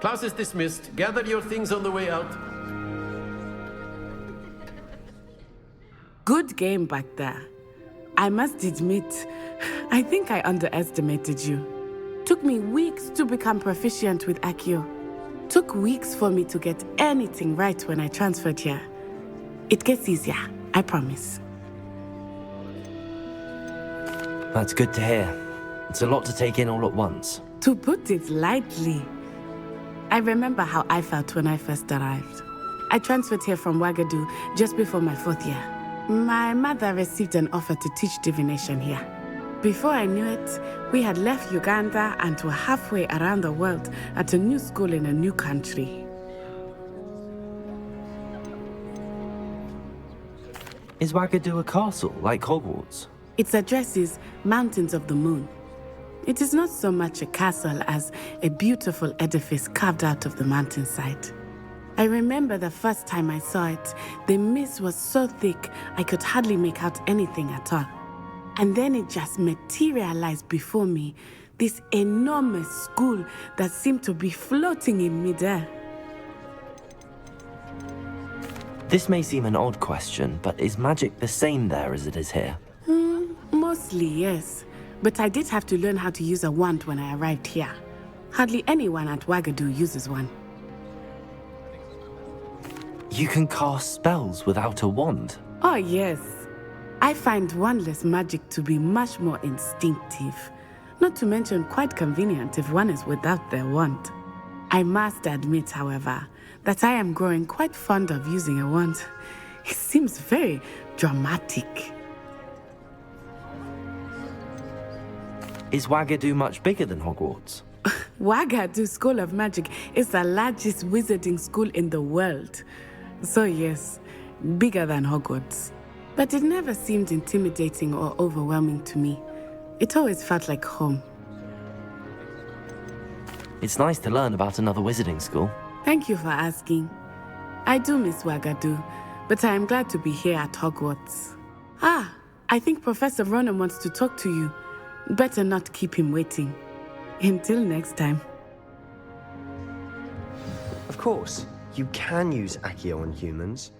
Class is dismissed. Gather your things on the way out. Good game back there. I must admit, I think I underestimated you. Took me weeks to become proficient with Accio. Took weeks for me to get anything right when I transferred here. It gets easier, I promise. That's good to hear. It's a lot to take in all at once. To put it lightly, I remember how I felt when I first arrived. I transferred here from Wagadu just before my 4th year. My mother received an offer to teach divination here. Before I knew it, we had left Uganda and were halfway around the world at a new school in a new country. Is Wagadu a castle, like Hogwarts? Its address is Mountains of the Moon. It is not so much a castle as a beautiful edifice carved out of the mountainside. I remember the first time I saw it, the mist was so thick I could hardly make out anything at all. And then it just materialized before me, this enormous school that seemed to be floating in midair. This may seem an odd question, but is magic the same there as it is here? Mostly, yes. But I did have to learn how to use a wand when I arrived here. Hardly anyone at Wagadu uses one. You can cast spells without a wand? Oh, yes. I find wandless magic to be much more instinctive. Not to mention quite convenient if one is without their wand. I must admit, however, that I am growing quite fond of using a wand. It seems very dramatic. Is Wagadu much bigger than Hogwarts? Wagadu School of Magic is the largest wizarding school in the world. So yes, bigger than Hogwarts. But it never seemed intimidating or overwhelming to me. It always felt like home. It's nice to learn about another wizarding school. Thank you for asking. I do miss Wagadu, but I am glad to be here at Hogwarts. Ah, I think Professor Ronan wants to talk to you. Better not keep him waiting. Until next time. Of course, you can use Accio on humans,